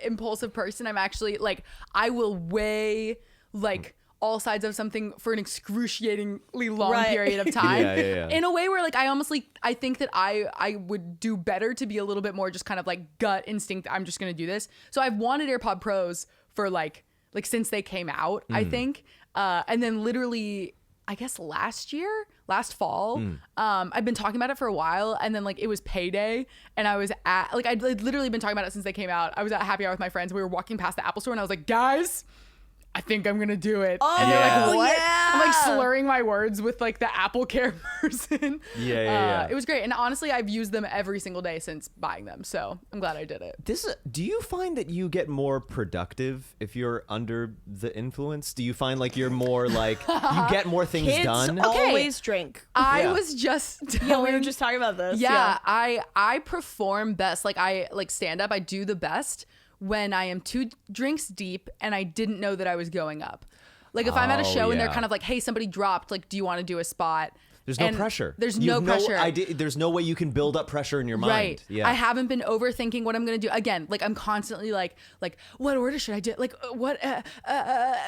impulsive person. I'm actually like I will weigh like all sides of something for an excruciatingly long Right. period of time. Yeah. In a way where like I think that I would do better to be a little bit more just kind of like gut instinct. I'm just gonna do this. So I've wanted AirPod Pros for like since they came out, I think. And then literally I guess last fall, I've been talking about it for a while, and then like it was payday, and I was at like I'd literally been talking about it since they came out. I was at happy hour with my friends. We were walking past the Apple store, and I was like, guys, I think I'm gonna do it. Oh, and they're like, what? yeah. I'm like slurring my words with like the Apple Care person. Yeah. It was great, and honestly, I've used them every single day since buying them. So I'm glad I did it. Do you find that you get more productive if you're under the influence? Do you find like you're more like you get more things Kids done? always drink. I was just Yeah, we were telling- just talking about this. Yeah, I perform best. Like I like stand up. I do the best when I am 2 drinks deep and I didn't know that I was going up. Like if I'm at a Oh, show and they're yeah. kind of like, "Hey, somebody dropped. Like, do you want to do a spot?" There's no And pressure. There's You no have pressure. There's no way you can build up pressure in your mind. Right. Yeah. I haven't been overthinking what I'm going to do. Again, like I'm constantly like what order should I do? Like what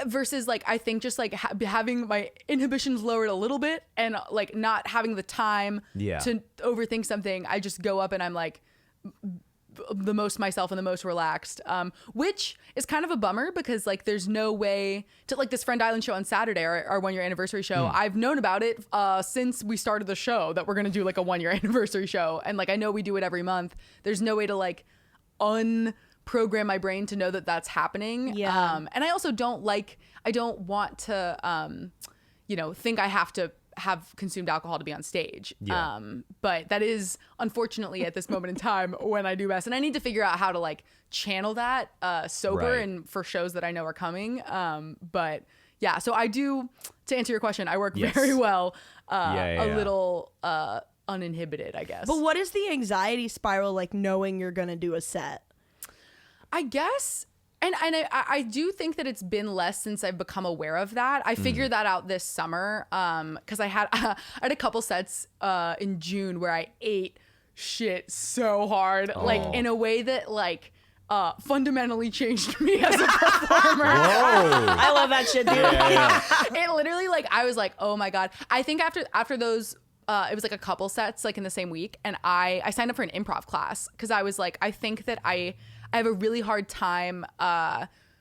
versus like I think just like having my inhibitions lowered a little bit and like not having the time Yeah. to overthink something. I just go up and I'm like the most myself and the most relaxed, which is kind of a bummer because like there's no way to like this Friend Island show on Saturday, our 1 year anniversary show. I've known about it since we started the show that we're gonna do like a 1 year anniversary show, and like I know we do it every month. There's no way to like unprogram my brain to know that that's happening. Yeah. And I also don't want to think I have to have consumed alcohol to be on stage. Yeah. But that is unfortunately at this moment in time when I do best. And I need to figure out how to like channel that sober Right. and for shows that I know are coming. But yeah, so I do, to answer your question, I work Yes. very well, Yeah. a little uninhibited, I guess. But what is the anxiety spiral like knowing you're going to do a set? I guess, and I do think that it's been less since I've become aware of that. I figured that out this summer because I had a couple sets in June where I ate shit so hard, like in a way that like fundamentally changed me as a performer. Whoa. I love that shit, dude. Yeah. It literally like I was like, oh my god. I think after those. It was like a couple sets like in the same week, and I signed up for an improv class because I was like, I think that I have a really hard time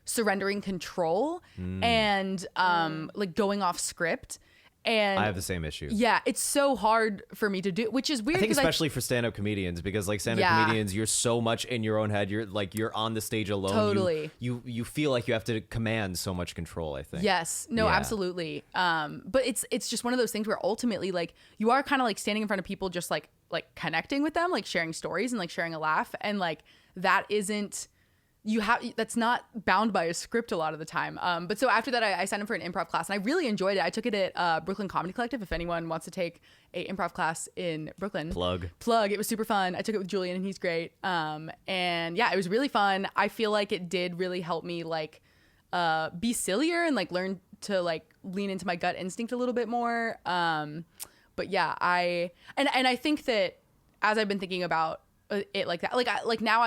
surrendering control and like going off script. And I have the same issue. yeah, it's so hard for me to do, which is weird. I think 'cause especially for stand-up comedians, because like stand-up Yeah. comedians, you're so much in your own head. You're on the stage alone. Totally. You feel like you have to command so much control, I think. Yes. No, Yeah. absolutely. But it's just one of those things where ultimately like you are kind of like standing in front of people just like connecting with them, like sharing stories and like sharing a laugh, and like that isn't that's not bound by a script a lot of the time. But so after that, I signed up for an improv class, and I really enjoyed it. I took it at Brooklyn Comedy Collective. If anyone wants to take a improv class in Brooklyn, plug. It was super fun. I took it with Julian, and he's great. And yeah, it was really fun. I feel like it did really help me like be sillier and like learn to like lean into my gut instinct a little bit more. But yeah, I think that as I've been thinking about it like that, like now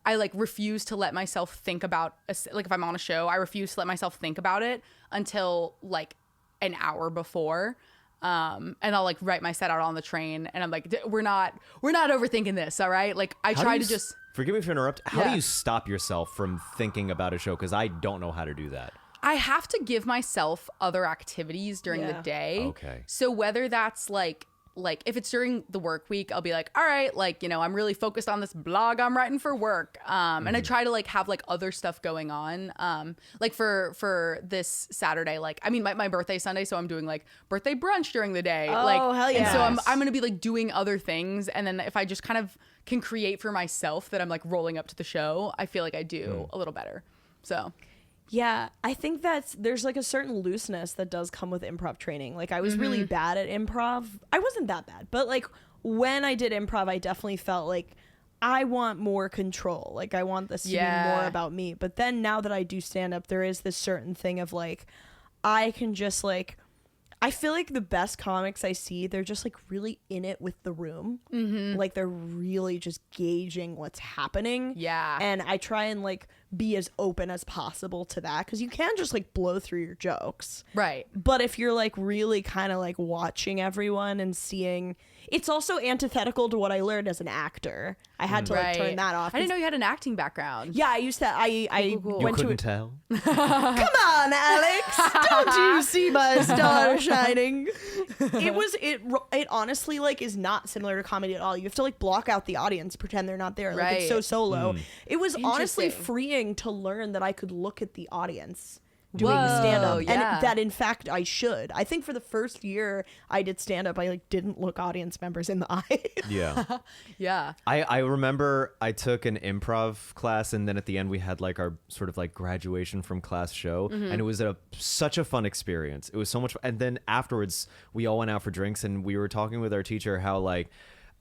I like refuse to let myself think about like if I'm on a show, I refuse to let myself think about it until like an hour before. And I'll like write my set out on the train, and I'm like, we're not overthinking this. All right. Like I try to just, forgive me if I interrupt. How do Yeah. you stop yourself from thinking about a show? Because I don't know how to do that. I have to give myself other activities during the Yeah. day. Okay. So whether that's like if it's during the work week, I'll be like, all right, like, you know, I'm really focused on this blog I'm writing for work. And I try to like have like other stuff going on. Like for this Saturday, like, I mean, my birthday Sunday. So I'm doing like birthday brunch during the day. Oh, like, hell And so yes. I'm going to be like doing other things. And then if I just kind of can create for myself that I'm like rolling up to the show, I feel like I do a little better. So Yeah, I think there's like a certain looseness that does come with improv training. Like I was really bad at improv. I wasn't that bad, but like when I did improv, I definitely felt like I want more control. Like, I want this to be more about me. But then now that I do stand up, there is this certain thing of like, I can just like, I feel like the best comics I see, they're just like really in it with the room. Like they're really just gauging what's happening. Yeah. And I try and like be as open as possible to that, because you can just like blow through your jokes. Right. But if you're like really kind of like watching everyone and seeing, it's also antithetical to what I learned as an actor. I had to like turn that off. I didn't know you had an acting background. Yeah, I used to. I Cool. You went couldn't to. tell? Come on, Alex! Don't you see my star shining? It honestly like is not similar to comedy at all. You have to like block out the audience, pretend they're not there. Like it's so Right. solo. It was honestly Interesting. freeing to learn that I could look at the audience doing Whoa, stand-up, yeah. and that in fact I should. I think for the first year I did stand-up, I like didn't look audience members in the eye. Yeah. Yeah. I remember I took an improv class, and then at the end we had like our sort of like graduation from class show, and it was such a fun experience. It was so much fun. And then afterwards we all went out for drinks, and we were talking with our teacher how like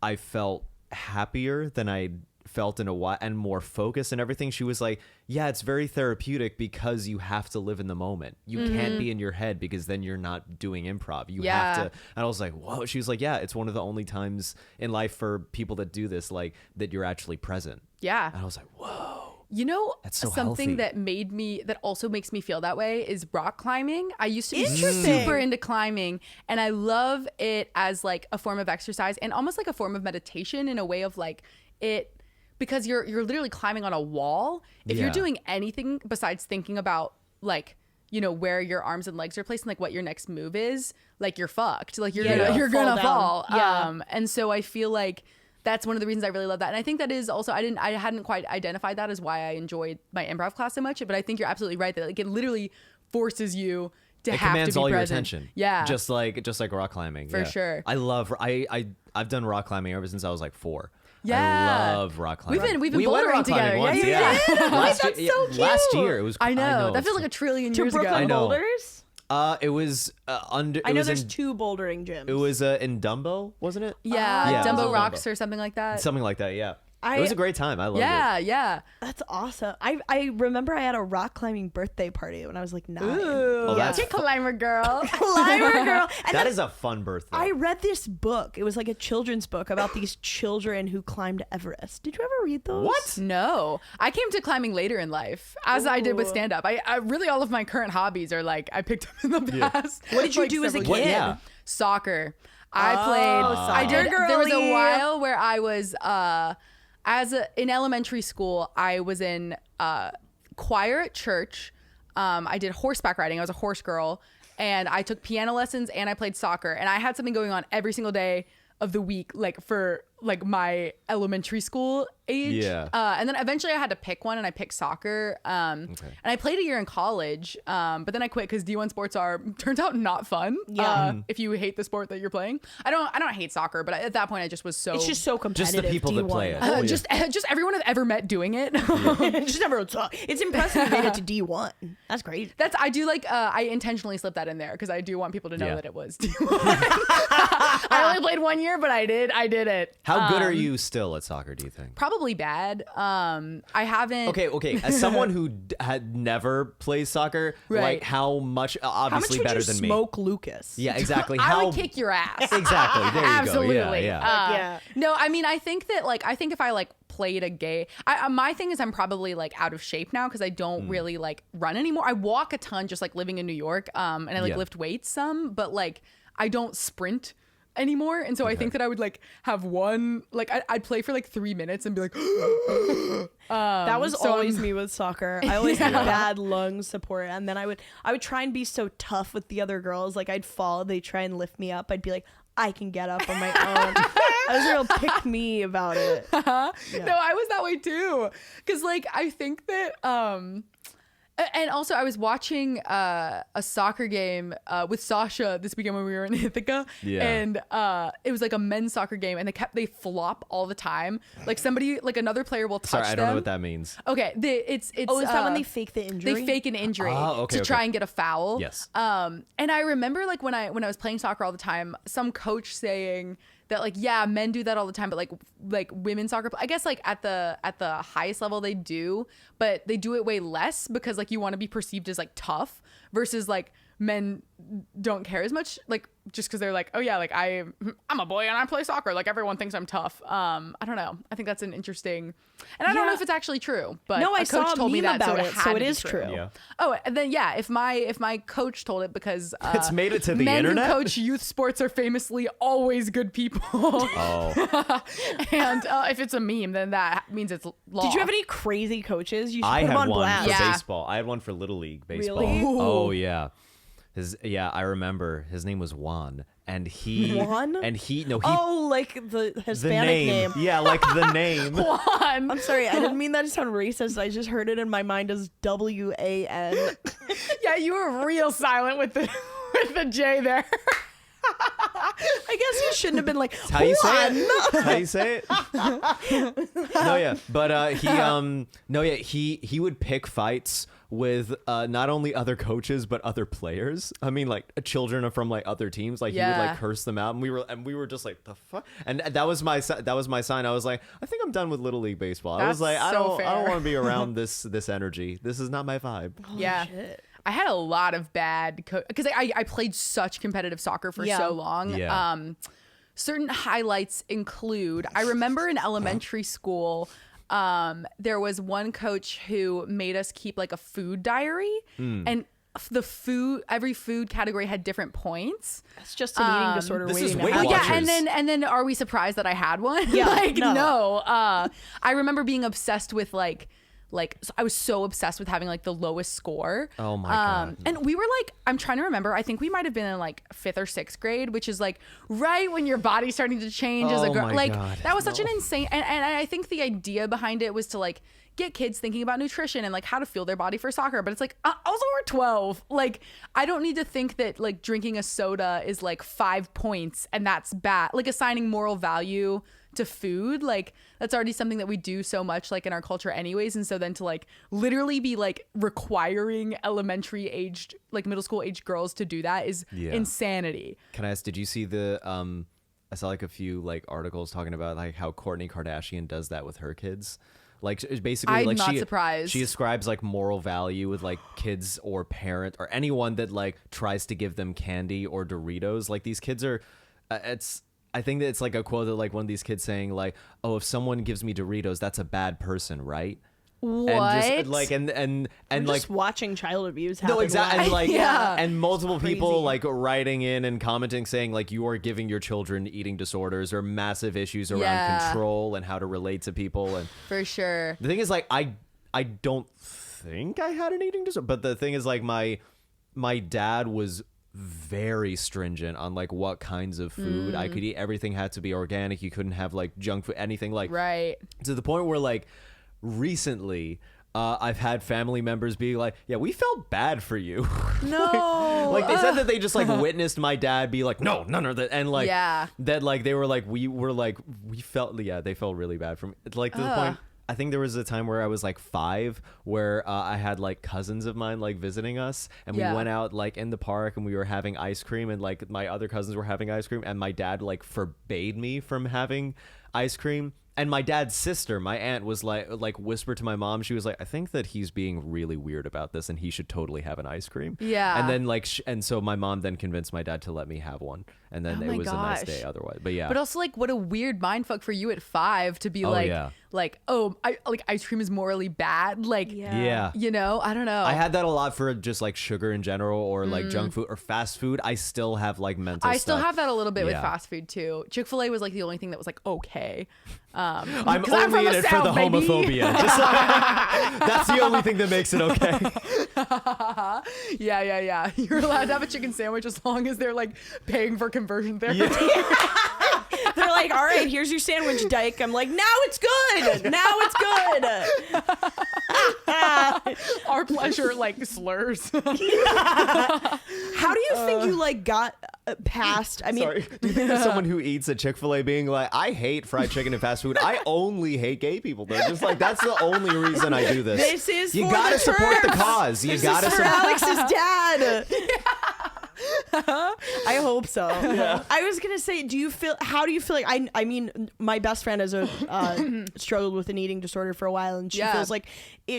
I felt happier than I felt in a while and more focused and everything. She was like, yeah, it's very therapeutic because you have to live in the moment. You can't be in your head, because then you're not doing improv. You have to. And I was like, whoa. She was like, yeah, it's one of the only times in life for people that do this, like that you're actually present. Yeah. And I was like, whoa. You know, That's so something healthy. that also makes me feel that way is rock climbing. I used to be Interesting. super into climbing, and I love it as like a form of exercise and almost like a form of meditation, in a way of like it, because you're literally climbing on a wall. If you're Yeah. doing anything besides thinking about like, you know, where your arms and legs are placed and like what your next move is, like you're fucked. Like you're gonna fall. Yeah. And so I feel like that's one of the reasons I really love that. And I think that is also, I hadn't quite identified that as why I enjoyed my improv class so much, but I think you're absolutely right that like it literally forces you to It have to commands be all your present. attention. Yeah. Just like rock climbing. For Yeah. sure. I've done rock climbing ever since I was like 4. Yeah. I love rock climbing. We've been we went bouldering rock climbing together. once, Yeah, you did? Last That's year, so cute. Last year it was. I know. That it's feels like a trillion To years ago. Brooklyn I know. Boulders. It was under. I know was there's in, 2 bouldering gyms. It was in Dumbo, wasn't it? Yeah. Yeah, it was Dumbo in Rocks Dumbo. or something like that. Something like that. Yeah. I- It was a great time. I loved Yeah. it. Yeah. That's awesome. I remember I had a rock climbing birthday party when I was like 9. Ooh. Oh, that's You're a climber girl. Climber girl. And That then is a fun birthday. I read this book. It was like a children's book about these children who climbed Everest. Did you ever read those? What? No, I came to climbing later in life, as I did with Ooh. stand up. I really, all of my current hobbies are like I picked up in the past. What did you like, do as a several kid? years. Yeah. Soccer. I played. I did. soccer There was a girly. while where I was in elementary school. I was in choir at church. I did horseback riding. I was a horse girl, and I took piano lessons and I played soccer. And I had something going on every single day of the week, like for like my elementary school age. Yeah. And then eventually I had to pick one, and I picked soccer. And I played a year in college, but then I quit because D1 sports turns out not fun. Yeah. If you hate the sport that you're playing. I don't hate soccer, but at that point I just was so. It's just so competitive. people that D1. play it. Uh, just everyone I've ever met doing it. just everyone. It's impressive you made it to D1. That's great. I do like I intentionally slipped that in there because I do want people to know Yeah. that it was D1. I only played 1 year, but I did it. How good are you still at soccer, do you think? Probably bad. I haven't. Okay. As someone who had never played soccer, Right. like how much? How much Obviously would better you than smoke Lucas? me. Yeah, exactly. I would kick your ass. Exactly. There you Absolutely. go. Yeah. Yeah. No, I mean, I think if I played a game, my thing is I'm probably like out of shape now because I don't really like run anymore. I walk a ton just like living in New York, and I Yeah. lift weights some, but like I don't sprint anymore. And so I think that I would like have one, like I'd play for like 3 minutes and be like, That was so always I'm- me with soccer. I always had bad lung support, and then I would try and be so tough with the other girls. Like I'd fall, they'd try and lift me up. I'd be like, I can get up on my own. I was real pick me about it. No, I was that way too. Cause like I think that and also I was watching a soccer game with Sasha this weekend when we were in Ithaca. Yeah. And it was like a men's soccer game, and they flop all the time. Like another player will touch Sorry, I don't know them. what that means. Okay, it's Oh, is that when they fake the injury? they fake an injury Oh, okay, to try okay. and get a foul. Yes. And I remember like when I was playing soccer all the time, some coach saying that like, yeah, men do that all the time, but like women's soccer, I guess like at the highest level they do, but they do it way less because like you want to be perceived as like tough versus like men don't care as much, like just because they're like, oh yeah, like I'm a boy and I play soccer, like everyone thinks I'm tough. I don't know, I think that's an interesting, and I don't know if it's actually true, but no, I a coach saw a told me meme that, about it, so had it to be is true. Yeah. Oh, and then yeah, if my coach told it, because It's made it to the men internet? who coach youth sports are famously always good people. Oh. And if it's a meme, then that means it's law. Did you have any crazy coaches? You should I put them had on one blast. for Yeah. baseball. I had one for Little League baseball. Really? Oh yeah. I remember his name was Juan, and he Juan? and he Oh, like the the Hispanic name. name. Yeah, like the name. Juan? I'm sorry, I didn't mean that to sound racist. I just heard it in my mind as WAN. Yeah, you were real silent with the J there. I guess you shouldn't have been like, How you say "Juan." it? How you say it? No, yeah, but he would pick fights with not only other coaches but other players. I mean, like children from like other teams. Like he would like curse them out, and we were just like, the fuck. And that was my sign. I was like, I think I'm done with Little League baseball. I was That's like, I so don't want fair. to be around this energy. This is not my vibe. Yeah. Shit. I had a lot of bad because I played such competitive soccer for Yeah. so long. Yeah. Certain highlights include, I remember in elementary school, there was one coach who made us keep like a food diary, and every food category had different points. That's just an eating disorder this is waiting to Weight happen. Yeah, Watchers. and then are we surprised that I had one? Yeah, like no. no. I remember being obsessed with like I was so obsessed with having like the lowest score. Oh my God. And we were like, I'm trying to remember, I think we might have been in like 5th or 6th grade, which is like right when your body's starting to change as a Oh girl. my Like God, that was such an no. insane, and I think the idea behind it was to like get kids thinking about nutrition and like how to fuel their body for soccer. But it's like, also we're 12. Like I don't need to think that like drinking a soda is like 5 points and that's bad. Like assigning moral value to food, like that's already something that we do so much like in our culture anyways, and so then to like literally be like requiring elementary aged, like middle school aged girls to do that is insanity. Can I ask, did you see I saw like a few like articles talking about like how Kourtney Kardashian does that with her kids. Like it's basically I'm like not surprised. she ascribes like moral value with like kids or parent or anyone that like tries to give them candy or Doritos. Like these kids are I think that it's like a quote that like one of these kids saying like, oh, if someone gives me Doritos, that's a bad person, right? What? And just like and We're like just watching child abuse happen. no, exactly. And live. like, Yeah. and multiple Crazy. people like writing in and commenting saying like you are giving your children eating disorders or massive issues around Yeah. control and how to relate to people. And For sure. the thing is like, I don't think I had an eating disorder, but the thing is like my dad was very stringent on like what kinds of food I could eat. Everything had to be organic. You couldn't have like junk food, anything like Right. to the point where like recently I've had family members be like, yeah, we felt bad for you. No. Like they said that they just like witnessed my dad be like, no, none of that, and like Yeah. that like they were like we felt they felt really bad from it. Like to the point. I think there was a time where I was like 5 where I had like cousins of mine like visiting us, and we Yeah. went out like in the park and we were having ice cream, and like my other cousins were having ice cream, and my dad like forbade me from having ice cream. And my dad's sister, my aunt, was like whispered to my mom. She was like, I think that he's being really weird about this and he should totally have an ice cream. Yeah. And then like, and so my mom then convinced my dad to let me have one. And then Oh it my was a nice gosh. day otherwise. But yeah. But also, like, what a weird mindfuck for you at 5 to be Oh, like, yeah. ice cream is morally bad. Like, Yeah. you know, I don't know. I had that a lot for just like sugar in general or like junk food or fast food. I still have like mental I still stuff. have that a little bit with Yeah. fast food too. Chick-fil-A was like the only thing that was like okay. I'm 'cause I'm only from in the it for South, the baby. homophobia. Just like, that's the only thing that makes it okay. Yeah. You're allowed to have a chicken sandwich as long as they're like paying for conversion therapy. They're like, all right, here's your sandwich, Dyke. I'm like, now it's good. Now it's good. Our pleasure like slurs. How do you think you like got past? I mean, Sorry. Do you think that someone who eats at Chick-fil-A being like, I hate fried chicken and fast food. I only hate gay people. Though. Just like, that's the only reason I do this. this is You for gotta the support the terms. cause. You This gotta is for support. Alex's dad. I hope so. I was gonna say, how do you feel like I mean, my best friend has struggled with an eating disorder for a while, and she feels like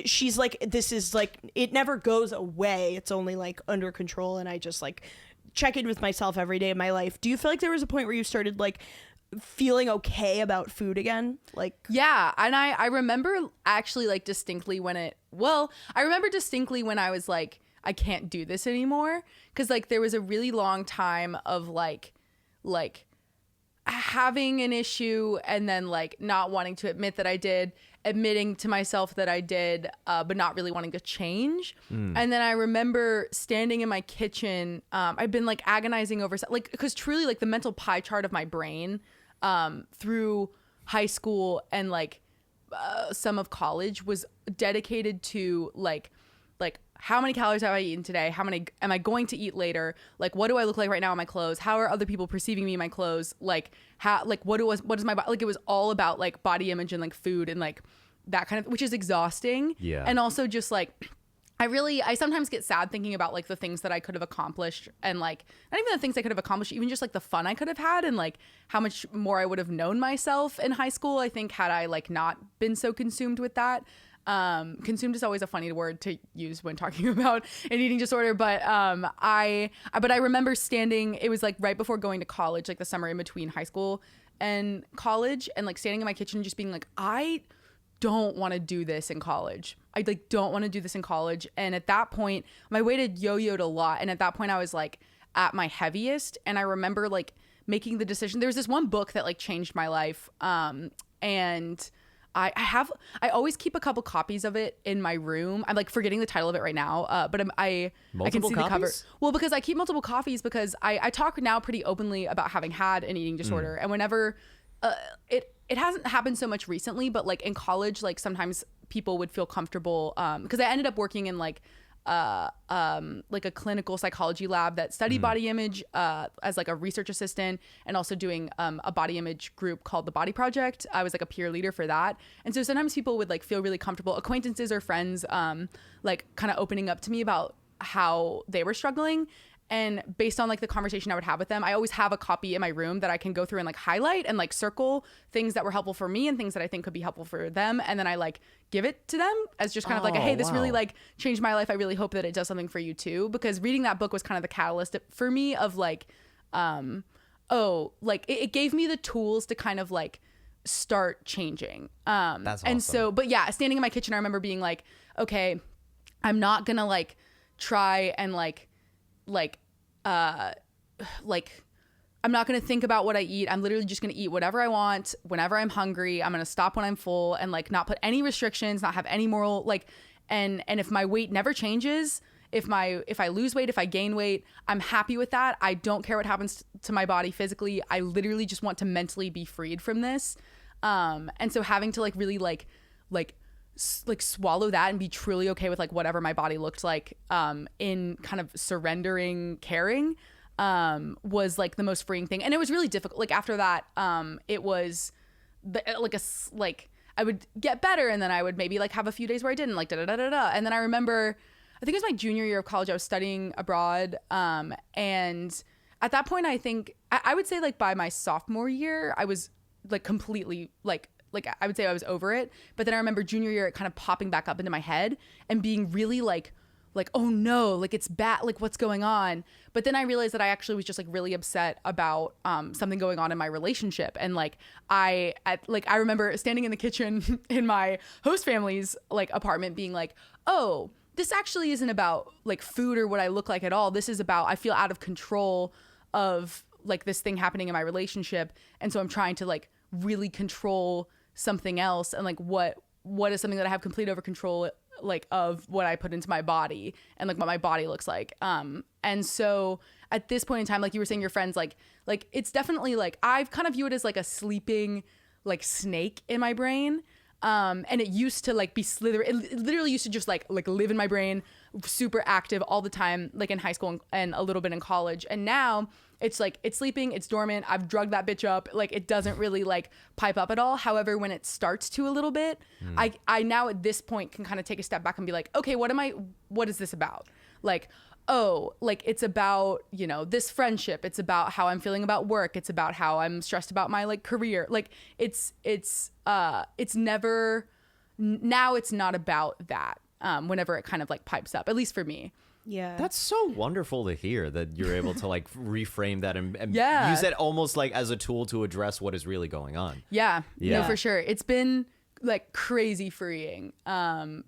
she's like, this is like, it never goes away. It's only like under control, and I just like check in with myself every day of my life. Do you feel like there was a point where you started like feeling okay about food again? Like, yeah. And I remember actually like distinctly when I was like, I can't do this anymore. Cause like there was a really long time of like having an issue and then like not wanting to admit that I did, admitting to myself that I did, but not really wanting to change. And then I remember standing in my kitchen. I've been like agonizing over like, cause truly like the mental pie chart of my brain through high school and like some of college was dedicated to like how many calories have I eaten today? How many am I going to eat later? Like, what do I look like right now in my clothes? How are other people perceiving me in my clothes? Like, what is my body? Like, it was all about like body image and like food and like that kind of, which is exhausting. Yeah. And also just like, I sometimes get sad thinking about like the things that I could have accomplished and like, not even the things I could have accomplished, even just like the fun I could have had and like how much more I would have known myself in high school. I think had I like not been so consumed with that. Consumed is always a funny word to use when talking about an eating disorder, but I remember standing, it was like right before going to college, like the summer in between high school and college, and like standing in my kitchen just being like, I don't want to do this in college. I like don't want to do this in college. And at that point my weight had yo-yoed a lot, and at that point I was like at my heaviest, and I remember like making the decision. There was this one book that like changed my life, and I always keep a couple copies of it in my room. I'm like forgetting the title of it right now, but I can see the cover. Well, because I keep multiple copies because I talk now pretty openly about having had an eating disorder, and whenever it hasn't happened so much recently, but like in college, like sometimes people would feel comfortable because I ended up working in like a clinical psychology lab that studied body image as like a research assistant, and also doing a body image group called the Body Project. I was like a peer leader for that, and so sometimes people would like feel really comfortable, acquaintances or friends, like kind of opening up to me about how they were struggling. And based on like the conversation I would have with them, I always have a copy in my room that I can go through and like highlight and like circle things that were helpful for me and things that I think could be helpful for them. And then I like give it to them as just kind of like, hey, this really like changed my life. I really hope that it does something for you too. Because reading that book was kind of the catalyst for me of like, like it gave me the tools to kind of like start changing. That's awesome. And so, but yeah, standing in my kitchen, I remember being like, okay, I'm not gonna like try and I'm not going to think about what I eat. I'm literally just going to eat whatever I want whenever I'm hungry. I'm going to stop when I'm full and like not put any restrictions, not have any moral like, and if my weight never changes, if I lose weight, if I gain weight, I'm happy with that. I don't care what happens to my body physically. I literally just want to mentally be freed from this. And so having to like really like swallow that and be truly okay with like whatever my body looked like in kind of surrendering caring was like the most freeing thing. And it was really difficult. Like after that it was like I would get better, and then I would maybe like have a few days where I didn't, like and then I remember I think it was my junior year of college, I was studying abroad, and at that point I think I would say like by my sophomore year I was like completely like I would say I was over it. But then I remember junior year, it kind of popping back up into my head and being really like, oh no, like it's bad, like what's going on? But then I realized that I actually was just like really upset about something going on in my relationship. And like I remember standing in the kitchen in my host family's like apartment being like, oh, this actually isn't about like food or what I look like at all. This is about, I feel out of control of like this thing happening in my relationship. And so I'm trying to like really control something else, and like what is something that I have complete over control like of what I put into my body and like what my body looks like. And so at this point in time, like you were saying, your friends, like it's definitely like I've kind of view it as like a sleeping like snake in my brain. And it used to like be it literally used to just like live in my brain, super active all the time, like in high school and a little bit in college. And now it's like it's sleeping, it's dormant. I've drugged that bitch up. Like it doesn't really like pipe up at all. However, when it starts to a little bit, I now at this point can kind of take a step back and be like, okay, what is this about? Like, oh, like it's about, you know, this friendship. It's about how I'm feeling about work. It's about how I'm stressed about my like career. Like it's never, now it's not about that. Whenever it kind of like pipes up, at least for me. Yeah. That's so wonderful to hear that you're able to like reframe that and Yeah. use that almost like as a tool to address what is really going on. Yeah. Yeah. No, for sure. It's been like crazy freeing.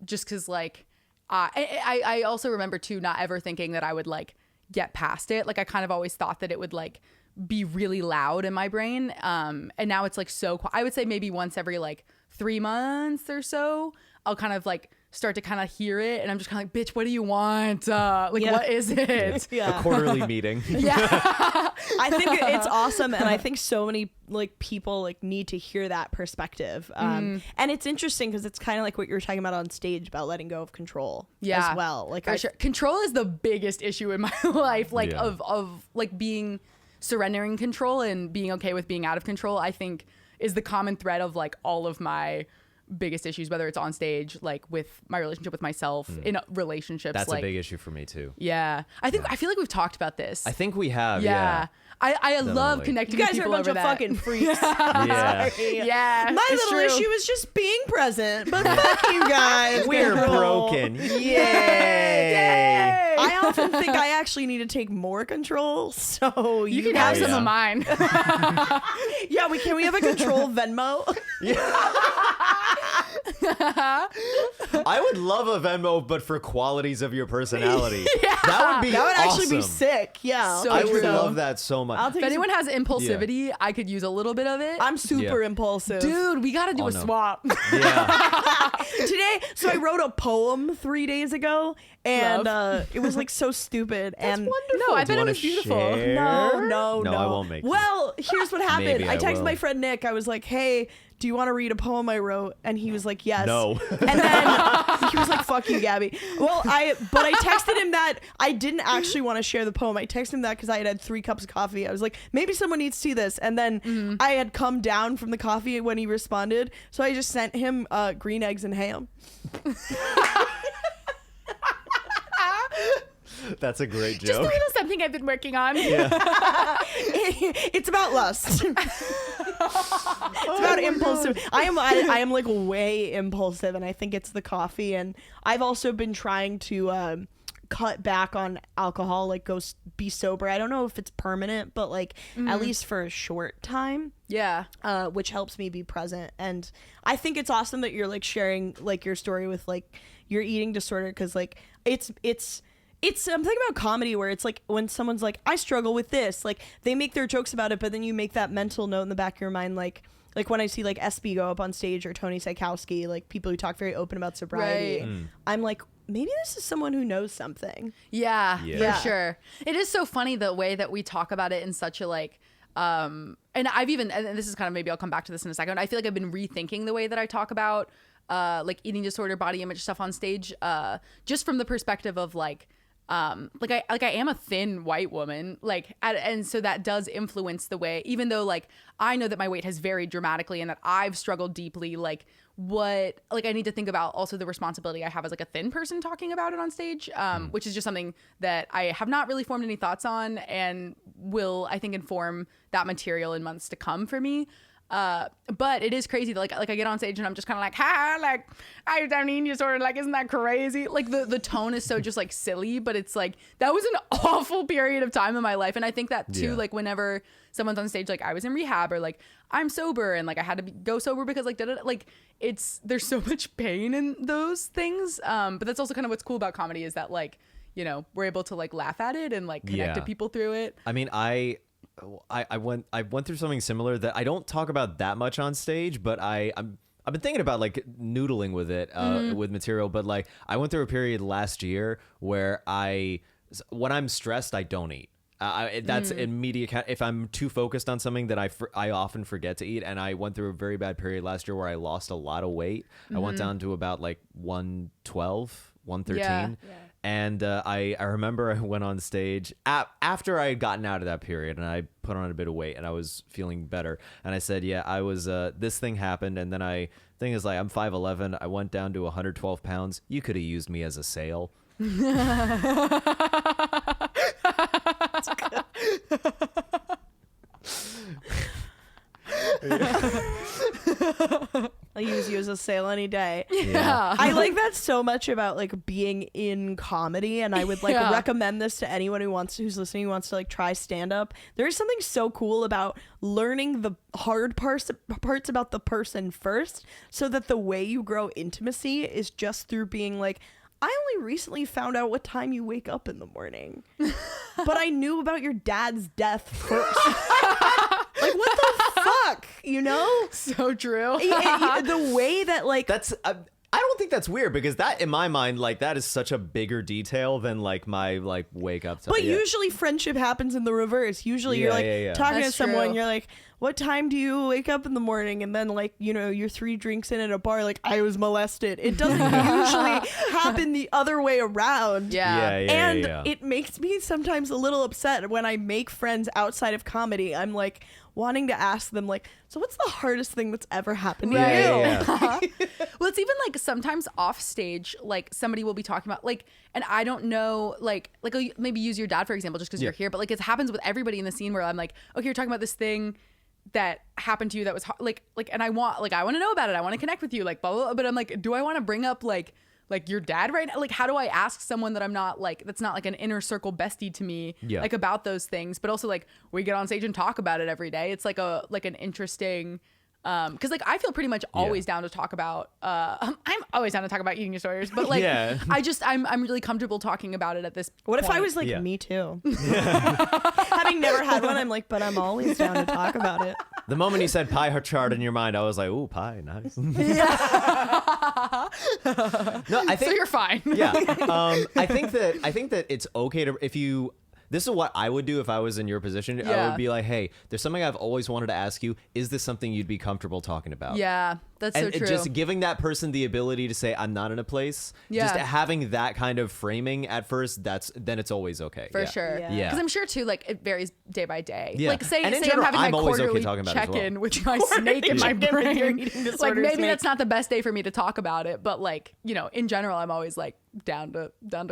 Just because like I also remember too not ever thinking that I would like get past it. Like I kind of always thought that it would like be really loud in my brain. And now it's like so I would say maybe once every like 3 months or so, I'll kind of like start to kind of hear it, and I'm just kind of like, bitch, what do you want? Like, what is it? A quarterly meeting. I think it's awesome, and I think so many like people like need to hear that perspective. And it's interesting because it's kind of like what you were talking about on stage about letting go of control as well. Like for sure. Control is the biggest issue in my life, like Yeah. of like being surrendering control and being okay with being out of control, I think is the common thread of like all of my biggest issues, whether it's on stage, like with my relationship with myself, in relationships. That's like, a big issue for me too. Yeah. I feel like we've talked about this. I think we have. Yeah. I love Definitely. connecting you with guys are a people bunch over of that. fucking freaks. Yeah. Yeah. My it's little true. issue is just being present, but fuck you guys. We're Control. broken. Yay. Yay. I often think I actually need to take more control, so You can have some of mine. Yeah, can we have a control Venmo? I would love a Venmo, but for qualities of your personality. That would be That would actually be awesome. sick. Yeah, So I would true. love that so much. I'll take If anyone has impulsivity, I could use a little bit of it. I'm super Yeah. impulsive. Dude, we gotta do Oh, a no. swap. Yeah. Today, so I wrote a poem 3 days ago, and it was like so stupid. And No, I Do you bet it wanna was beautiful. share? no, No, I won't make you. Well, here's what happened. Maybe I I texted will. my friend Nick. I was like, "Hey, do you want to read a poem I wrote?" And he was like, "Yes." No. And then he was like, "Fuck you, Gabby." Well, I texted him that I didn't actually want to share the poem. I texted him that because I had 3 cups of coffee. I was like, maybe someone needs to see this. And then I had come down from the coffee when he responded, so I just sent him green eggs and ham. That's a great Just a joke. little something I've been working on. It's about lust. It's about impulsive. I am like way impulsive, and I think it's the coffee. And I've also been trying to cut back on alcohol, like be sober. I don't know if it's permanent, but like at least for a short time. Yeah. Which helps me be present. And I think it's awesome that you're like sharing like your story with like your eating disorder, because like it's I'm thinking about comedy where it's like when someone's like, I struggle with this, like they make their jokes about it, but then you make that mental note in the back of your mind, like when I see like SB go up on stage or Tony Sikowski, like people who talk very open about sobriety, Right. I'm like, maybe this is someone who knows something. Yeah, Yeah. for sure. It is so funny the way that we talk about it in such a like and this is kind of, maybe I'll come back to this in a second. I feel like I've been rethinking the way that I talk about like eating disorder, body image stuff on stage, just from the perspective of like I am a thin white woman, and so that does influence the way, even though like I know that my weight has varied dramatically and that I've struggled deeply, I need to think about also the responsibility I have as like a thin person talking about it on stage, which is just something that I have not really formed any thoughts on and will, I think, inform that material in months to come for me. But it is crazy that like I get on stage and I'm just kind of like, I don't eating disorder, like, isn't that crazy? Like the tone is so just like silly, but it's like that was an awful period of time in my life. And I think that too, Yeah. like whenever someone's on stage, like I was in rehab or like I'm sober and like I had to go sober because like like there's so much pain in those things. But that's also kind of what's cool about comedy is that like, you know, we're able to like laugh at it and like connect to Yeah. people through it. I mean, I went through something similar that I don't talk about that much on stage, but I've been thinking about like noodling with it with material. But like I went through a period last year where when I'm stressed, I don't eat. That's immediate. If I'm too focused on something that I often forget to eat, and I went through a very bad period last year where I lost a lot of weight. I went down to about like 112, 113. Yeah. And I remember I went on stage after I had gotten out of that period and I put on a bit of weight and I was feeling better. And I said, yeah, I was, this thing happened. And then thing is like, I'm 5'11". I went down to 112 pounds. You could have used me as a sale. I'll use you as a sale any day. Yeah. I like that so much about like being in comedy, and I would like recommend this to anyone who's listening, who wants to like try stand up. There is something so cool about learning the hard parts about the person first, so that the way you grow intimacy is just through being like, I only recently found out what time you wake up in the morning, but I knew about your dad's death first. Like, what the fuck, you know? So true. The way that like That's I don't think that's weird, because that, in my mind, like, that is such a bigger detail than like my like wake up time. But usually friendship happens in the reverse. Usually you're like talking That's to someone, true. you're like, what time do you wake up in the morning? And then like, you know, you're 3 drinks in at a bar, like, I was molested. It doesn't usually happen the other way around. Yeah. And it makes me sometimes a little upset when I make friends outside of comedy. I'm like wanting to ask them like, so what's the hardest thing that's ever happened to you? Well, it's even like sometimes off stage, like somebody will be talking about like, and I don't know, like maybe use your dad for example, just because you're here, but like it happens with everybody in the scene where I'm like, okay, you're talking about this thing that happened to you that was like, and I want to know about it. I want to connect with you, like blah, blah, blah. But I'm like, do I want to bring up like your dad right now? Like, how do I ask someone that I'm not like, that's not like an inner circle bestie to me, like about those things? But also like we get on stage and talk about it every day. It's like an interesting, because like I feel pretty much always down to talk about, I'm always down to talk about eating disorders, but like I'm really comfortable talking about it at this What point. if I was like, me too? Having never had one, I'm like, but I'm always down to talk about it. The moment you said pie chart in your mind, I was like, ooh, pie, nice. No, I think so you're fine. Yeah. I think that it's okay to, if you, this is what I would do if I was in your position. I would be like, hey, there's something I've always wanted to ask you. Is this something you'd be comfortable talking about? Yeah, that's so true. Just giving that person the ability to say, I'm not in a place. Yeah. Just having that kind of framing at first, then it's always okay. For sure. Yeah. Because I'm sure too, like it varies day by day. Yeah. Like say And in I'm general, having I'm my always okay quarterly talking about it as check-in well. with my snake in my check-in with your brain. eating Like disorder maybe snake. that's not the best day for me to talk about it, but like, you know, in general, I'm always like down to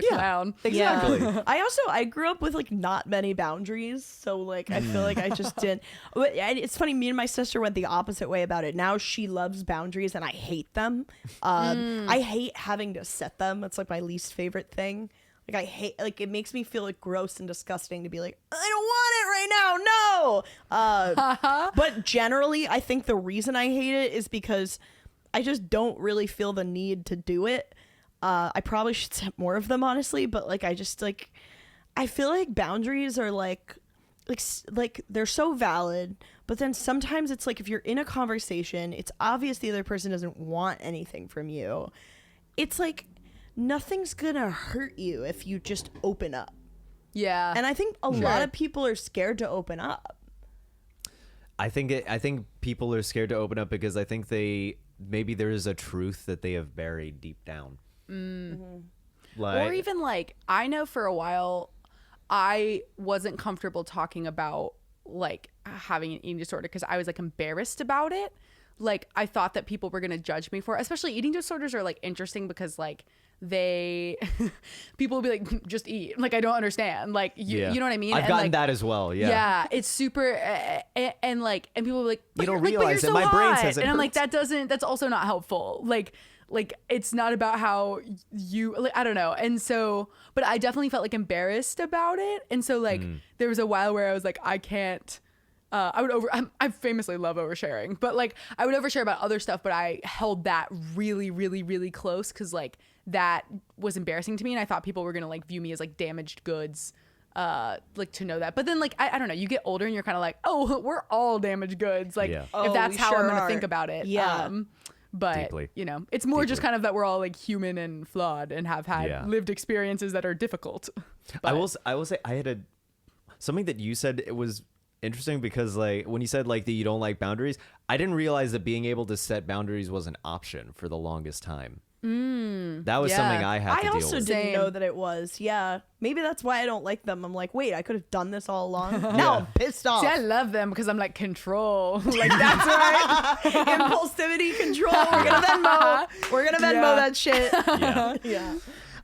clown. Exactly. I grew up with like not many boundaries, so like I feel like I just didn't. But it's funny, me and my sister went the opposite way about it. Now she loves boundaries and I hate them. I hate having to set them. It's like my least favorite thing. Like I hate, like it makes me feel like gross and disgusting to be like, I don't want it right now. No. But generally, I think the reason I hate it is because I just don't really feel the need to do it. I probably should set more of them, honestly, but like I just like, I feel like boundaries are like they're so valid, but then sometimes it's like if you're in a conversation, it's obvious the other person doesn't want anything from you. It's like nothing's gonna hurt you if you just open up. Yeah. And I think a lot of people are scared to open up. I think people are scared to open up because I think maybe there is a truth that they have buried deep down. Or even like, I know for a while I wasn't comfortable talking about like having an eating disorder because I was like embarrassed about it. Like I thought that people were going to judge me for it. Especially eating disorders are like interesting because like people will be like, just eat. Like I don't understand. Like you know what I mean? I've gotten that as well. Yeah. Yeah, it's super and people will be like, you don't but realize you're that so my brain hot. says it and I'm like, hurts. that's also not helpful. Like it's not about how you like, I don't know. And so, but I definitely felt like embarrassed about it. And so like there was a while where I was like, I can't I famously love oversharing, but like I would overshare about other stuff, but I held that really, really, really close because like that was embarrassing to me, and I thought people were gonna like view me as like damaged goods, like to know that. But then like I don't know, you get older and you're kind of like, oh, we're all damaged goods, like if that's how I'm gonna think about it. Yeah. But Deeply. you know, it's more just kind of that we're all like human and flawed and have had lived experiences that are difficult. I will say I had something that you said, it was interesting because like when you said like that you don't like boundaries, I didn't realize that being able to set boundaries was an option for the longest time. That was something I had to deal with. I also didn't know that it was. Yeah. Maybe that's why I don't like them. I'm like, wait, I could have done this all along. Now I'm pissed off. See, I love them because I'm like control. Like that's right. Impulsivity control. We're gonna Venmo. We're gonna Venmo that shit. Yeah.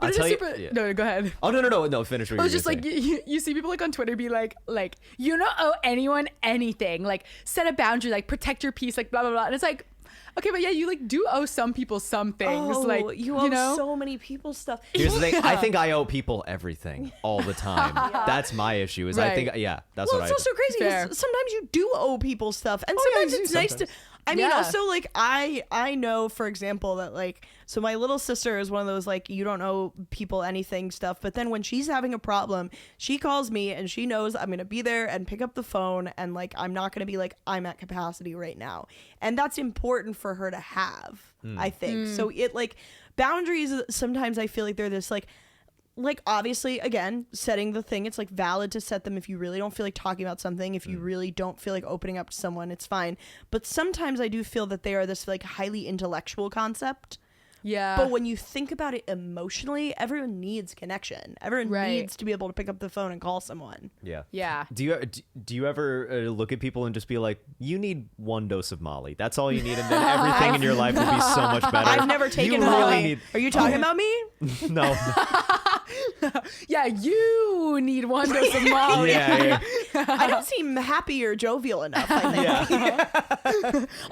But I'll it tell is you. super. Yeah. No, go ahead. Oh no! Finish what I you was were just gonna like, say. you see people like on Twitter be like, you don't owe anyone anything. Like, set a boundary, like, protect your peace, like, blah, blah, blah. And it's like, okay, but yeah, you like do owe some people some things. Oh, like, you owe know? so many people stuff. Here's the thing. I think I owe people everything all the time. That's my issue. Is I Right. think that's Well, what it's I. also crazy Fair. because sometimes you do owe people stuff, and Oh, yeah, sometimes you do it's nice to. sometimes. I mean, Yeah. also like I know, for example, that like so my little sister is one of those like you don't owe people anything stuff, but then when she's having a problem, she calls me and she knows I'm gonna be there and pick up the phone and like I'm not gonna be like I'm at capacity right now, and that's important for her to have. I think so. It like boundaries. Sometimes I feel like they're this like obviously again setting the thing, it's like valid to set them if you really don't feel like talking about something, if you really don't feel like opening up to someone, it's fine, but sometimes I do feel that they are this like highly intellectual concept. Yeah. But when you think about it emotionally, everyone needs connection. Everyone Right. needs to be able to pick up the phone and call someone. Yeah. Yeah. Do you ever look at people and just be like, you need one dose of Molly. That's all you need, and then everything in your life will be so much better. I've never taken You Molly. really need. Are you talking about me? No. Yeah, you need one dose of Molly. Yeah. I don't seem happy or jovial enough, I think.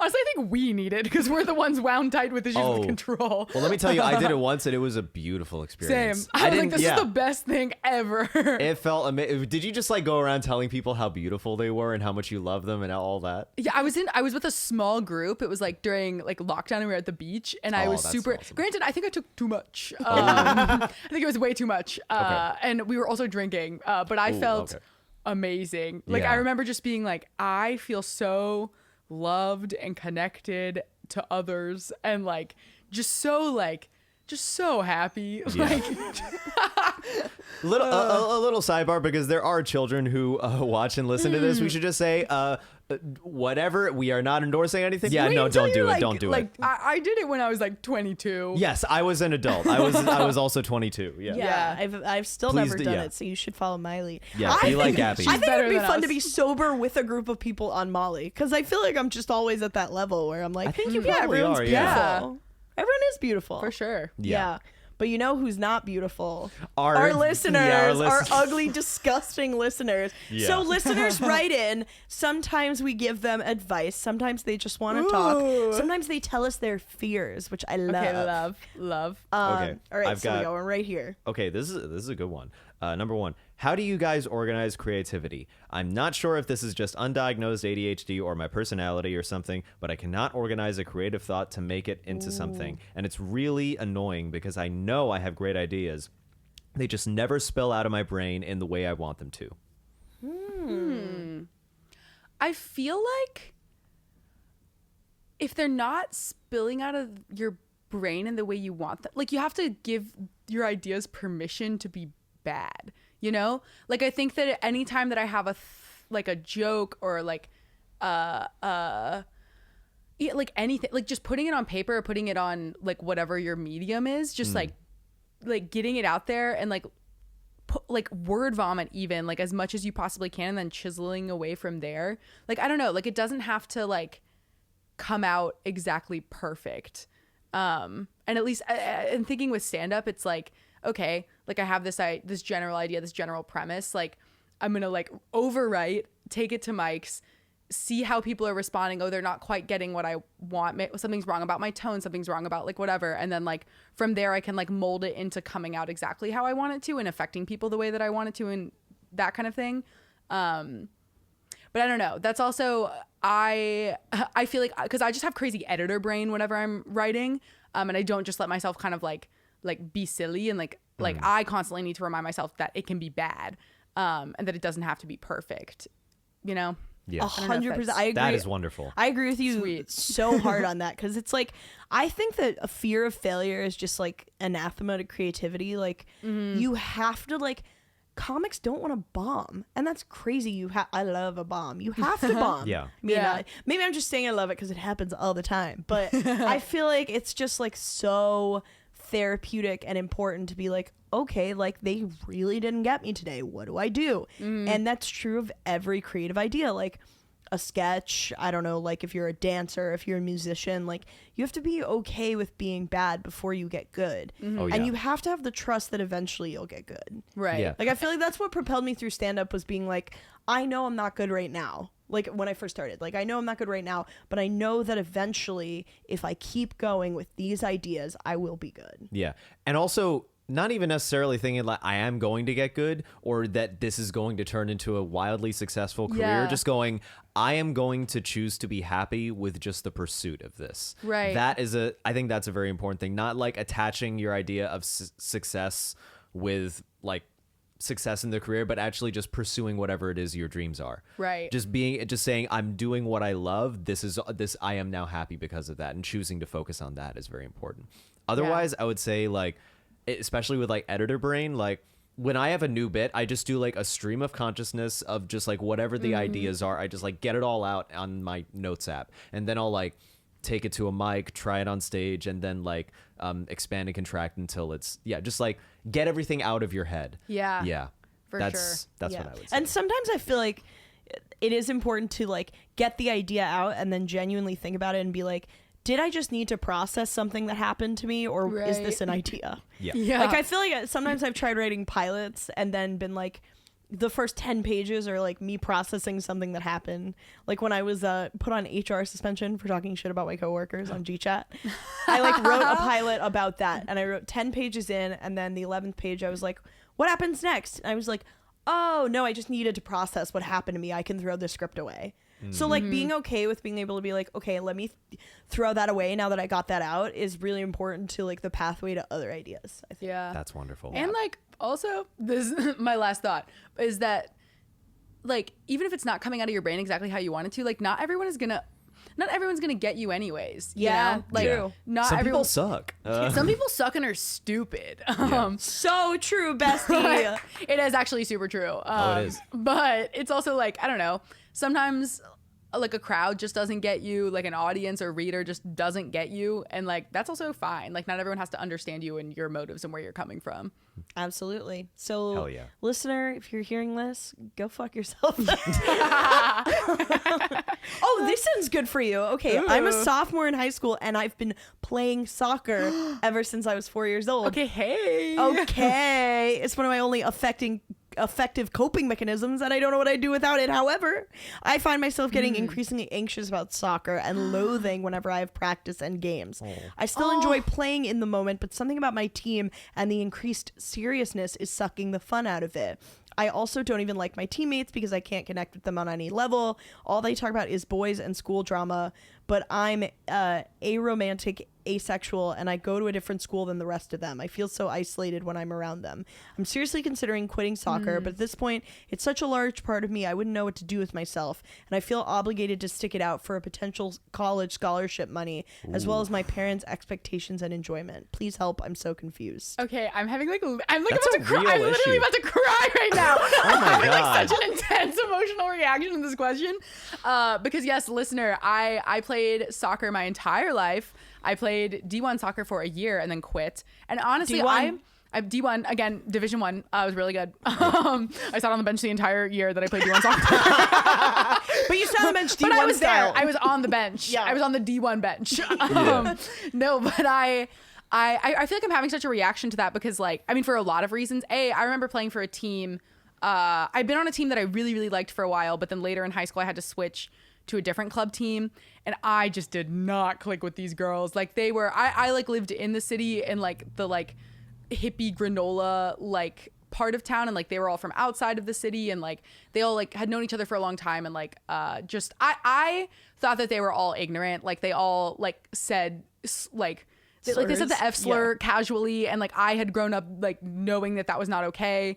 Honestly, I think we need it because we're the ones wound tight with issues Oh. with control. Well, let me tell you, I did it once, and it was a beautiful Same. experience. I was like, this is the best thing ever. It felt amazing. Did you just like go around telling people how beautiful they were and how much you love them and all that? Yeah, I was with a small group. It was like during like lockdown and we were at the beach and I Oh, was that's super awesome. granted I think I took too much. I think it was way too much. Okay. And we were also drinking. But I Ooh, felt okay. amazing. Like Yeah. I remember just being like, I feel so loved and connected to others and like just so happy. Yeah. Like A little sidebar, because there are children who watch and listen to this. We should just say, whatever. We are not endorsing anything. Yeah, wait no, until don't do you're, it. like- Don't do like, it. I did it when I was like 22. Yes, I was an adult. I was also 22. Yeah. Yeah, I've still Please never do- done yeah. it, so you should follow my lead. Yeah, I be like think- Gabby. I think better it'd be than fun us. to be sober with a group of people on Molly, because I feel like I'm just always at that level where I'm like, I think you yeah, probably everyone's are, beautiful. yeah. Everyone is beautiful. For sure. Yeah. But you know who's not beautiful? Our listeners, yeah, our our listen- ugly, disgusting listeners. Yeah. So listeners write in. Sometimes we give them advice. Sometimes they just want to talk. Sometimes they tell us their fears, which I love. Okay, love. Okay, All right, I've so we got- go. We're right here. Okay, this is a good one. Number one, how do you guys organize creativity? I'm not sure if this is just undiagnosed ADHD or my personality or something, but I cannot organize a creative thought to make it into something. And it's really annoying because I know I have great ideas. They just never spill out of my brain in the way I want them to. I feel like if they're not spilling out of your brain in the way you want them, like you have to give your ideas permission to be bad, you know? Like I think that anytime that I have like a joke or like yeah, like anything, like just putting it on paper or putting it on like whatever your medium is, just like getting it out there and like like word vomit even like as much as you possibly can and then chiseling away from there. Like I don't know, like it doesn't have to like come out exactly perfect. And at least and thinking with stand up, it's like, okay, like I have this general idea, this general premise, like I'm gonna like overwrite, take it to mics, see how people are responding. Oh, they're not quite getting what I want. Something's wrong about my tone. Something's wrong about like whatever. And then like from there, I can like mold it into coming out exactly how I want it to and affecting people the way that I want it to and that kind of thing. But I don't know. That's also, I feel like, because I just have crazy editor brain whenever I'm writing. And I don't just let myself kind of like be silly and like I constantly need to remind myself that it can be bad. And that it doesn't have to be perfect, you know? Yeah. 100%. I agree. That is wonderful. I agree with you Sweet. so hard on that, because it's like I think that a fear of failure is just like anathema to creativity. Like you have to like comics don't want to bomb, and that's crazy. I love a bomb. You have to bomb. Yeah. I mean, Yeah. maybe I'm just saying I love it because it happens all the time, but I feel like it's just like so therapeutic and important to be like, okay, like they really didn't get me today. What do I do? And that's true of every creative idea. Like a sketch, I don't know, like if you're a dancer, if you're a musician, like you have to be okay with being bad before you get good. Oh, yeah. And you have to have the trust that eventually you'll get good. Right. Yeah. Like I feel like that's what propelled me through stand up, was being like, I know I'm not good right now. Like when I first started, like I know I'm not good right now, but I know that eventually if I keep going with these ideas, I will be good. Yeah. And also, not even necessarily thinking like I am going to get good or that this is going to turn into a wildly successful career. Yeah. Just going, I am going to choose to be happy with just the pursuit of this. Right. I think that's a very important thing. Not like attaching your idea of success with like success in the career, but actually just pursuing whatever it is your dreams are. Right. Just saying, I'm doing what I love. I am now happy because of that, and choosing to focus on that is very important. Otherwise, I would say like, especially with like editor brain, like when I have a new bit, I just do like a stream of consciousness of just like whatever the ideas are. I just like get it all out on my notes app, and then I'll like take it to a mic, try it on stage, and then like expand and contract until it's just like get everything out of your head. Yeah. For That's sure. what I would say. And sometimes I feel like it is important to like get the idea out and then genuinely think about it and be like, did I just need to process something that happened to me, or is this an idea? Yeah. Like I feel like sometimes I've tried writing pilots and then been like, the first 10 pages are like me processing something that happened. Like when I was put on HR suspension for talking shit about my coworkers on GChat, I like wrote a pilot about that, and I wrote 10 pages in, and then the 11th page I was like, what happens next? And I was like, oh no, I just needed to process what happened to me. I can throw the script away. So like being okay with being able to be like, okay, let me throw that away now that I got that out is really important to like the pathway to other ideas, I think. Yeah. That's wonderful. And like also this my last thought is that like even if it's not coming out of your brain exactly how you want it to, like not everyone's gonna get you anyways. You know? Like not Some everyone people suck. Some people suck and are stupid. So true, bestie. It is actually super true. It is. But it's also like, I don't know, sometimes like a crowd just doesn't get you, like an audience or reader just doesn't get you, and like that's also fine. Like not everyone has to understand you and your motives and where you're coming from. Absolutely. So Hell yeah. listener, if you're hearing this, go fuck yourself. Oh, this sounds good for you. Okay, I'm a sophomore in high school and I've been playing soccer ever since I was 4 years old. Okay, hey. Okay. It's one of my only effective coping mechanisms, and I don't know what I'd do without it. However, I find myself getting increasingly anxious about soccer and loathing whenever I have practice and games. I still enjoy playing in the moment, but something about my team and the increased seriousness is sucking the fun out of it. I also don't even like my teammates because I can't connect with them on any level. All they talk about is boys and school drama, but I'm aromantic, asexual, and I go to a different school than the rest of them. I feel so isolated when I'm around them. I'm seriously considering quitting soccer, but at this point, it's such a large part of me, I wouldn't know what to do with myself, and I feel obligated to stick it out for a potential college scholarship money, as well as my parents' expectations and enjoyment. Please help. I'm so confused. Okay, I'm having like I'm like That's about a to cry. real I'm literally issue. about to cry right now. Oh I'm my having God. like such an intense emotional reaction to this question. Because yes, listener, I played soccer my entire life. I played D1 soccer for a year and then quit. And honestly, D1? I'm D1 again, Division 1. I was really good. I sat on the bench the entire year that I played D1 soccer. But you sat on the bench D1 But I was style. there. I was on the bench. Yeah. I was on the D1 bench. No, but I feel like I'm having such a reaction to that because, like, I mean, for a lot of reasons. I remember playing for a team. I'd been on a team that I really, really liked for a while, but then later in high school, I had to switch to a different club team, and I just did not click with these girls. Like, they were, I like lived in the city in like the like hippie granola like part of town, and like they were all from outside of the city, and like they all like had known each other for a long time, and like just I thought that they were all ignorant. Like they all like said like they said the F slur casually, and like I had grown up like knowing that was not okay.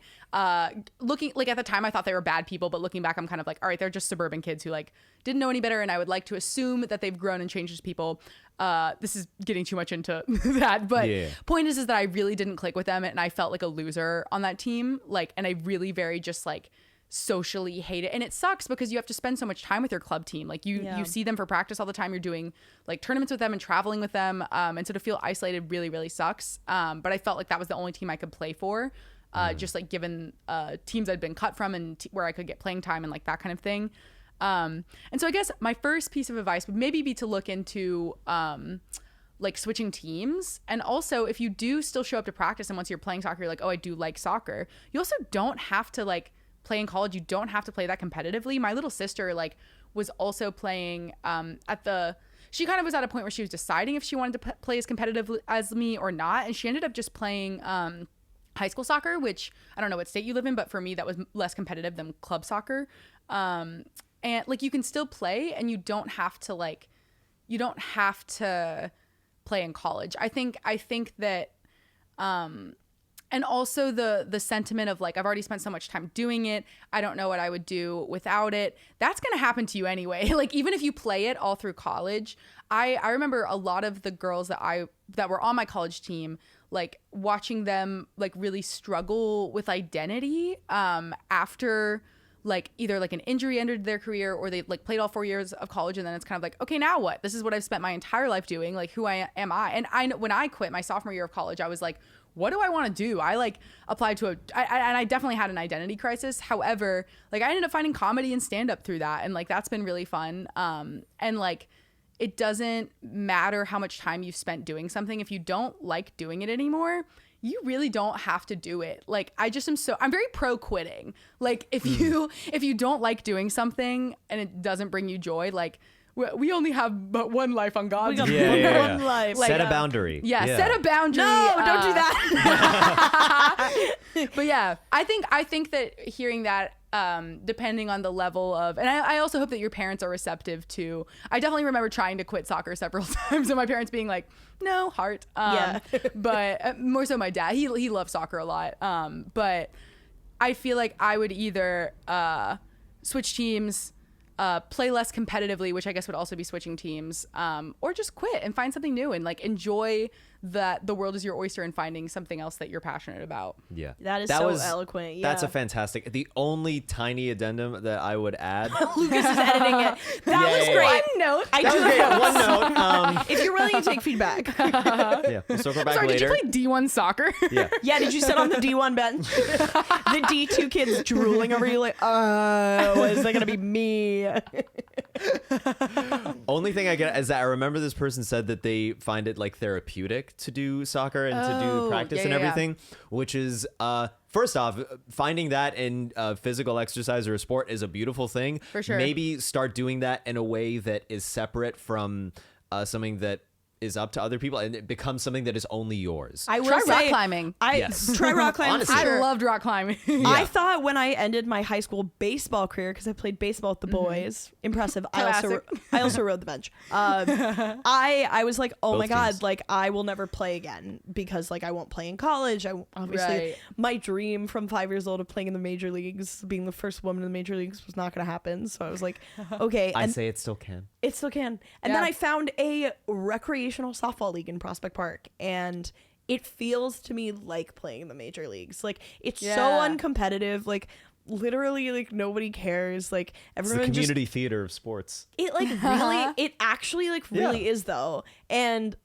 Looking like at the time I thought they were bad people, but looking back I'm kind of like, all right, they're just suburban kids who like didn't know any better, and I would like to assume that they've grown and changed as people. This is getting too much into that, but point is that I really didn't click with them, and I felt like a loser on that team. Like, and I really very just like socially hate it, and it sucks because you have to spend so much time with your club team. Like you see them for practice all the time, you're doing like tournaments with them and traveling with them, and so to feel isolated really, really sucks. But I felt like that was the only team I could play for, just like given teams I'd been cut from and where I could get playing time and like that kind of thing. And so I guess my first piece of advice would maybe be to look into like switching teams. And also, if you do still show up to practice and once you're playing soccer, you're like, oh, I do like soccer, you also don't have to like play in college. You don't have to play that competitively. My little sister like was also playing she kind of was at a point where she was deciding if she wanted to play as competitive as me or not. And she ended up just playing high school soccer, which I don't know what state you live in, but for me, that was less competitive than club soccer. And like you can still play and you don't have to play in college. I think that, and also the sentiment of like, I've already spent so much time doing it, I don't know what I would do without it. That's going to happen to you anyway. Like, even if you play it all through college, I remember a lot of the girls that were on my college team, like watching them like really struggle with identity after like either like an injury ended their career or they like played all 4 years of college, and then it's kind of like, okay, now what? This is what I've spent my entire life doing. Like, who am I? And I know when I quit my sophomore year of college, I was like, what do I want to do? I like applied to and I definitely had an identity crisis. However, like I ended up finding comedy and stand up through that. And like, that's been really fun. And like, it doesn't matter how much time you've spent doing something. If you don't like doing it anymore, you really don't have to do it. Like, I'm very pro quitting. Like, if you don't like doing something and it doesn't bring you joy, like, we only have but one life on God's one life. Like, set a boundary. Set a boundary. No, don't do that. But yeah, I think that hearing that, depending on the level of, and I also hope that your parents are receptive to, I definitely remember trying to quit soccer several times and my parents being like, no, heart. But more so my dad, he loves soccer a lot. But I feel like I would either switch teams, play less competitively, which I guess would also be switching teams, or just quit and find something new and like enjoy that the world is your oyster and finding something else that you're passionate about. Yeah. That was eloquent. Yeah. That's a fantastic. The only tiny addendum that I would add. Lucas is editing it. That was great. One note. That was great. One note. If you're willing to take feedback. Yeah. We'll circle back Sorry, later. did you play D1 soccer? Yeah. Yeah, did you sit on the D1 bench? The D2 kids drooling over you like, oh, is that going to be me? Only thing I get is that I remember this person said that they find it like therapeutic to do soccer and to do practice and everything, which is first off, finding that in physical exercise or a sport is a beautiful thing. For sure. Maybe start doing that in a way that is separate from something that is up to other people, and it becomes something that is only yours. I will Try say, rock climbing. Try rock climbing. Honestly. I loved rock climbing. I thought when I ended my high school baseball career, because I played baseball with the boys, impressive. I also rode the bench. I was like, oh Both my god, teams. like I will never play again because like I won't play in college. Obviously, Right. my dream from 5 years old of playing in the major leagues, being the first woman in the major leagues, was not going to happen. So I was like, okay, I and say it still can. it still can. And Yeah. then I found a recreational softball league in Prospect Park, and it feels to me like playing in the major leagues. Like, it's so Yeah. uncompetitive. Like, literally, like nobody cares. Like, It's everyone the community theater of sports. it like really, it actually like really is though. And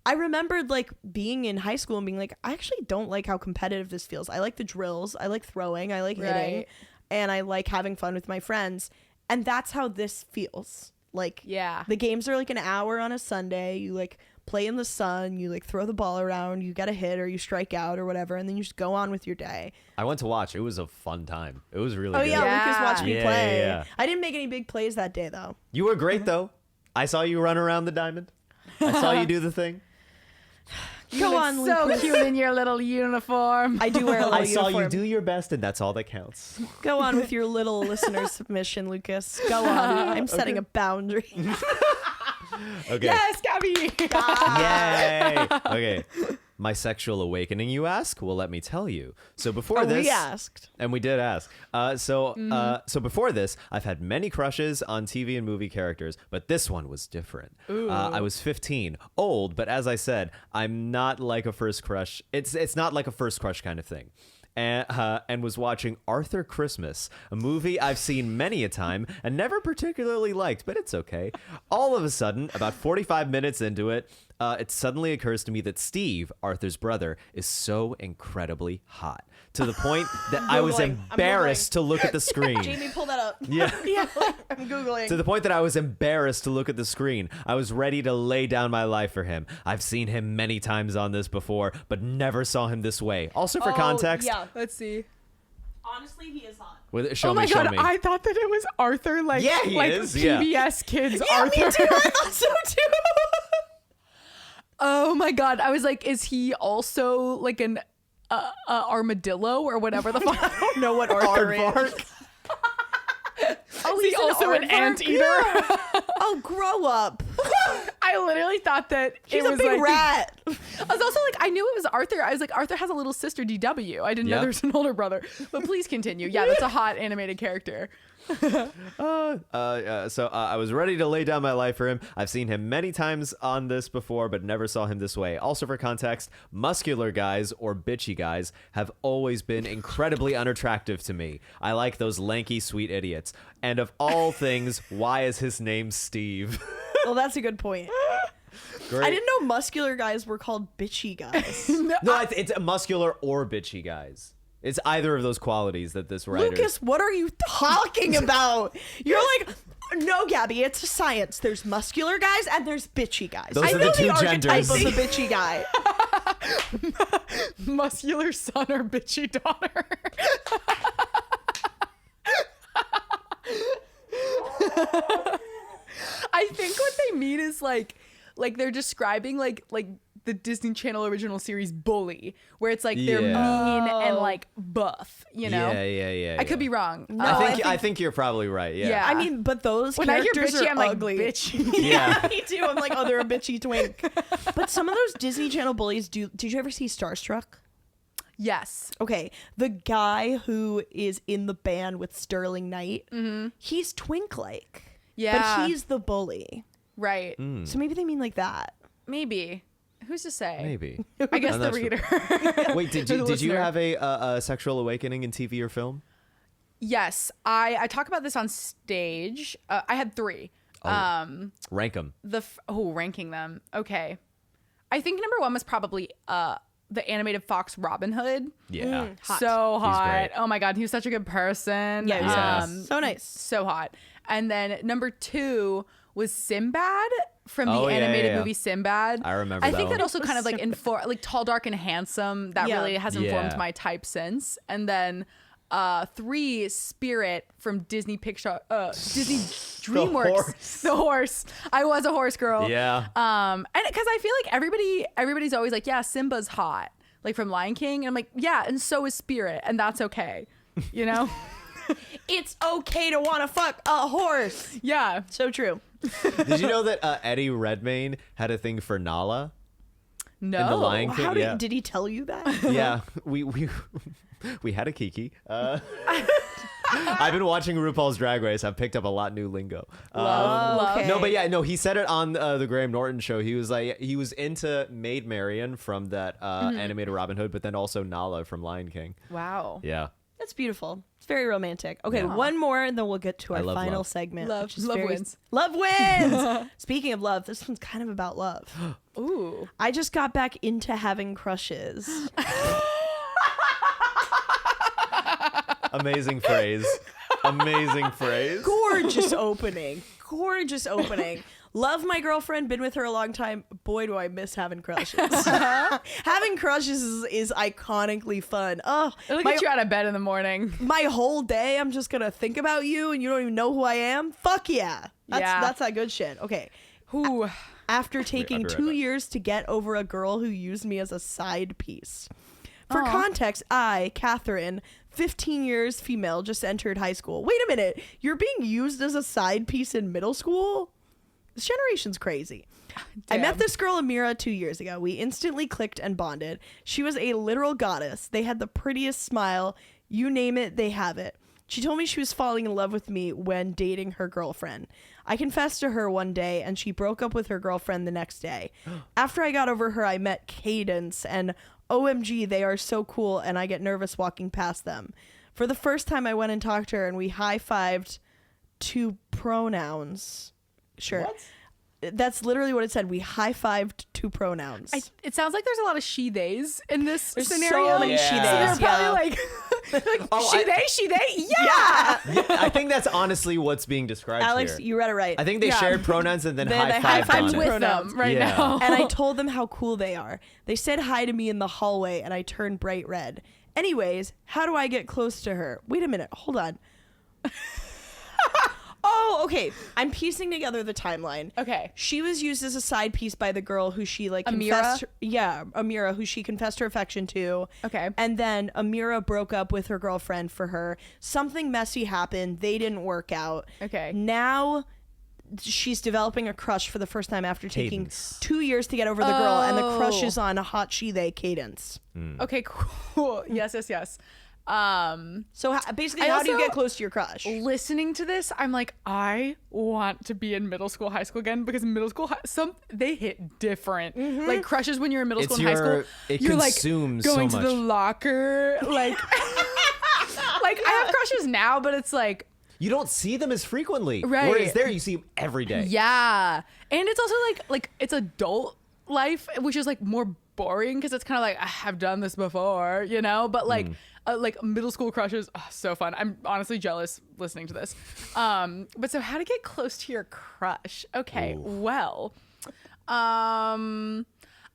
I remembered like being in high school and being like, I actually don't like how competitive this feels. I like the drills. I like throwing. I like hitting. Right. And I like having fun with my friends. And that's how this feels. Like, Yeah. the games are like an hour on a Sunday. You like play in the sun, you like throw the ball around, you get a hit or you strike out or whatever, and then you just go on with your day. I went to watch. It was a fun time. It was really Oh good. yeah, Yeah. Lucas watched me Yeah, play. yeah, yeah. I didn't make any big plays that day though. You were great though. I saw you run around the diamond. I saw you do the thing. Go on, So Lucas. cute in your little uniform. I do wear a little I saw uniform. you do your best, and that's all that counts. Go on with your little listener submission, Lucas. Go on. I'm setting a boundary. Okay. Yes, Gabby. Yay! Okay. My sexual awakening, you ask? Well, let me tell you. So before this, We asked. and we did ask. So before this, I've had many crushes on TV and movie characters, but this one was different. I was 15, old, but as I said, I'm not like a first crush. It's not like a first crush kind of thing. And was watching Arthur Christmas, a movie I've seen many a time and never particularly liked, but it's okay. All of a sudden, about 45 minutes into it, it suddenly occurs to me that Steve, Arthur's brother, is so incredibly hot to the point that I was Googling. I'm embarrassed to look at the screen. Jamie, pull that up. Yeah. Yeah, I'm Googling. To the point that I was embarrassed to look at the screen. I was ready to lay down my life for him. I've seen him many times on this before, but never saw him this way. Also, for context, Yeah. Let's see. Honestly, he is hot. show Oh my me, god, show me. I thought that it was Arthur, like, Yeah, he like is, yeah. PBS Kids Yeah, Arthur. me too. I thought so too. Oh my god, I was like, is he also like an armadillo or whatever the fuck? I don't know what Arthur is. Aardvark? Oh, Is he's he an also an aardvark? anteater. Oh, grow up. I literally thought that He's it a was big like, rat. I was also like, I knew it was Arthur. I was like, Arthur has a little sister, DW. I didn't know Yeah. there was an older brother. But please continue. Yeah, that's a hot animated character. So I was ready to lay down my life for him. I've seen him many times on this before, but never saw him this way. Also, for context, muscular guys or bitchy guys have always been incredibly unattractive to me. I like those lanky, sweet idiots. And of all things, why is his name Steve? Well, that's a good point. Great. I didn't know muscular guys were called bitchy guys. No, it's muscular or bitchy guys. It's either of those qualities that this writer. Lucas, what are you talking about? You're like, no, Gabby, it's science. There's muscular guys and there's bitchy guys. Those I are know the two archetype genders. of the bitchy guy. Muscular son or bitchy daughter. I think what they mean is like they're describing like the Disney Channel original series Bully, where it's like they're Yeah. mean and like buff, you know? Yeah. I could be wrong. No, I think you're probably right. Yeah. Yeah. I mean, but those When I hear characters bitchy, are I'm like, ugly. bitchy. Yeah. Me too. I'm like, oh, they're a bitchy twink. But some of those Disney Channel bullies did you ever see Starstruck? Yes. Okay, the guy who is in the band with Sterling Knight, he's twink-like. Yeah. But he's the bully. Right. So maybe they mean like that. Maybe. Who's to say? Maybe. I guess I'm the not sure. reader. Wait, did The you listener. have a sexual awakening in TV or film? Yes. I talk about this on stage. I had 3. Rank them. Ranking them. Okay. I think number 1 was probably the animated Fox Robin Hood. Yeah. Hot. So He's hot. great. Oh my god, he was such a good person. Yeah, Yes. so nice. So hot. And then number 2 was Sinbad from the Oh, yeah, animated yeah. movie Sinbad. I remember I that think one. that also kind of like like tall, dark, and handsome. That Yeah. really has informed Yeah. my type since. And then 3 Spirit from Disney Disney DreamWorks. horse. The horse. I was a horse girl. Yeah. And because I feel like everybody's always like, yeah, Simba's hot, like from Lion King, and I'm like, yeah, and so is Spirit, and that's okay, you know? It's okay to want to fuck a horse. Yeah. So true. Did you know that Eddie Redmayne had a thing for Nala No. in The Lion King? How Yeah. did he tell you that? Yeah, we had a Kiki. I've been watching RuPaul's Drag Race. I've picked up a lot new lingo. Love. okay. No, but yeah, no. He said it on the Graham Norton show. He was like, he was into Maid Marian from that animated Robin Hood, but then also Nala from Lion King. Wow. Yeah, That's beautiful. It's very romantic. Okay, Yeah. one more, and then we'll get to I our love final love. segment. Love. which is Love very- wins. Love wins. Speaking of love, this one's kind of about love. Ooh. I just got back into having crushes. amazing phrase. Amazing phrase. Gorgeous opening. Gorgeous opening. Love my girlfriend, been with her a long time. Boy, do I miss having crushes. Having crushes is iconically fun. Oh, It'll my, get you out of bed in the morning. my whole day, I'm just going to think about you and you don't even know who I am. Fuck yeah. That's that good shit. Okay. Ooh. After taking I'll be right 2 back. years to get over a girl who used me as a side piece. For context, I, Catherine, 15 years female, just entered high school. Wait a minute. You're being used as a side piece in middle school? This generation's crazy. I met Damn. this girl, Amira, 2 years ago. We instantly clicked and bonded. She was a literal goddess. They had the prettiest smile. You name it, they have it. She told me she was falling in love with me when dating her girlfriend. I confessed to her one day, and she broke up with her girlfriend the next day. After I got over her, I met Cadence, and OMG, they are so cool, and I get nervous walking past them. For the first time, I went and talked to her, and we high-fived 2 pronouns. Sure. What? That's literally what it said. We high-fived two pronouns. It sounds like there's a lot of she theys in this There's scenario. so many she So theys. they're probably she they, yeah. I think that's honestly what's being described Alex, here. you read it right. I think they shared pronouns and then Then they high-fived high-fived on it. with with them right Yeah. now. And I told them how cool they are. They said hi to me in the hallway, and I turned bright red. Anyways, how do I get close to her? Wait a minute. Hold on. Oh, okay. I'm piecing together the timeline. Okay. She was used as a side piece by the girl who she like Amira? confessed. Amira, who she confessed her affection to. Okay. And then Amira broke up with her girlfriend for her. Something messy happened. They didn't work out. Okay. Now she's developing a crush for the first time after taking Cadence. 2 years to get over the girl, and the crush Oh. is on a hot she-they Cadence. Okay, cool. Yes. So basically, I how do you also- get close to your crush? Listening to this, I'm like, I want to be in middle school, high school again, because middle school, they hit different. Like crushes when you're in middle It's school and high school. it You're consumes like going so to the much. locker, like, like I have crushes now, but it's like, You don't see them as frequently. Right. Whereas there, you see them every day. yeah, and it's also like it's adult life, which is like more boring because it's kind of like I've done this before, you know. But like middle school crushes, so fun. I'm honestly jealous listening to this. But so how to get close to your crush? Okay, well,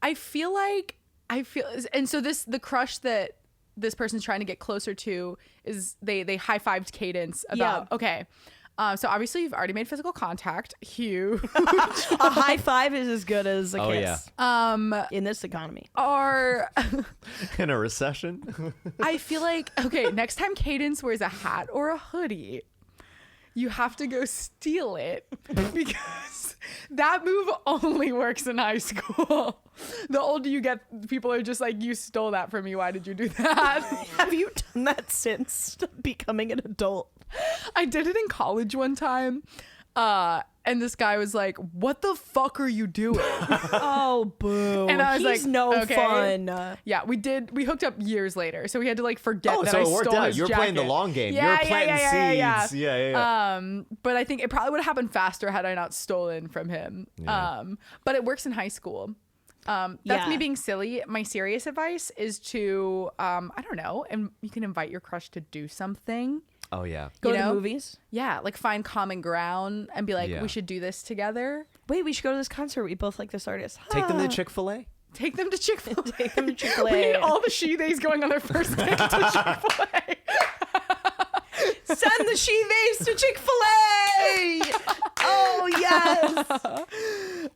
I feel, and so the crush that this person's trying to get closer to is they high-fived Cadence about okay. So obviously you've already made physical contact. Huge. A high five is as good as a Oh, kiss. In this economy. Or In a recession. I feel like, okay, next time Cadence wears a hat or a hoodie, you have to go steal it because that move only works in high school. The older you get, people are just like, you stole that from me. Why did you do that? Have you done that since becoming an adult? I did it in college one time. And this guy was like, what the fuck are you doing? Oh, boo. And I was He's like, no okay. fun. Yeah, we hooked up years later. So we had to like forget Oh, that so I it worked stole out. his You're playing the jacket. long game. Yeah, You're planting yeah. seeds. Yeah. But I think it probably would have happened faster had I not stolen from him. Yeah. But it works in high school. That's Yeah. me being silly. My serious advice is to, I don't know, and you can invite your crush to do something. Oh, yeah. Go You to know? the movies. Yeah, like find common ground and be like, Yeah. we should do this together. Wait, we should go to this concert. We both like this artist. Take them to Chick-fil-A. Take them to Chick-fil-A. Take them to We Chick-fil-A. need all the she-theys going on their first date to Chick-fil-A. Send the she-theys to Chick-fil-A. Oh, yes.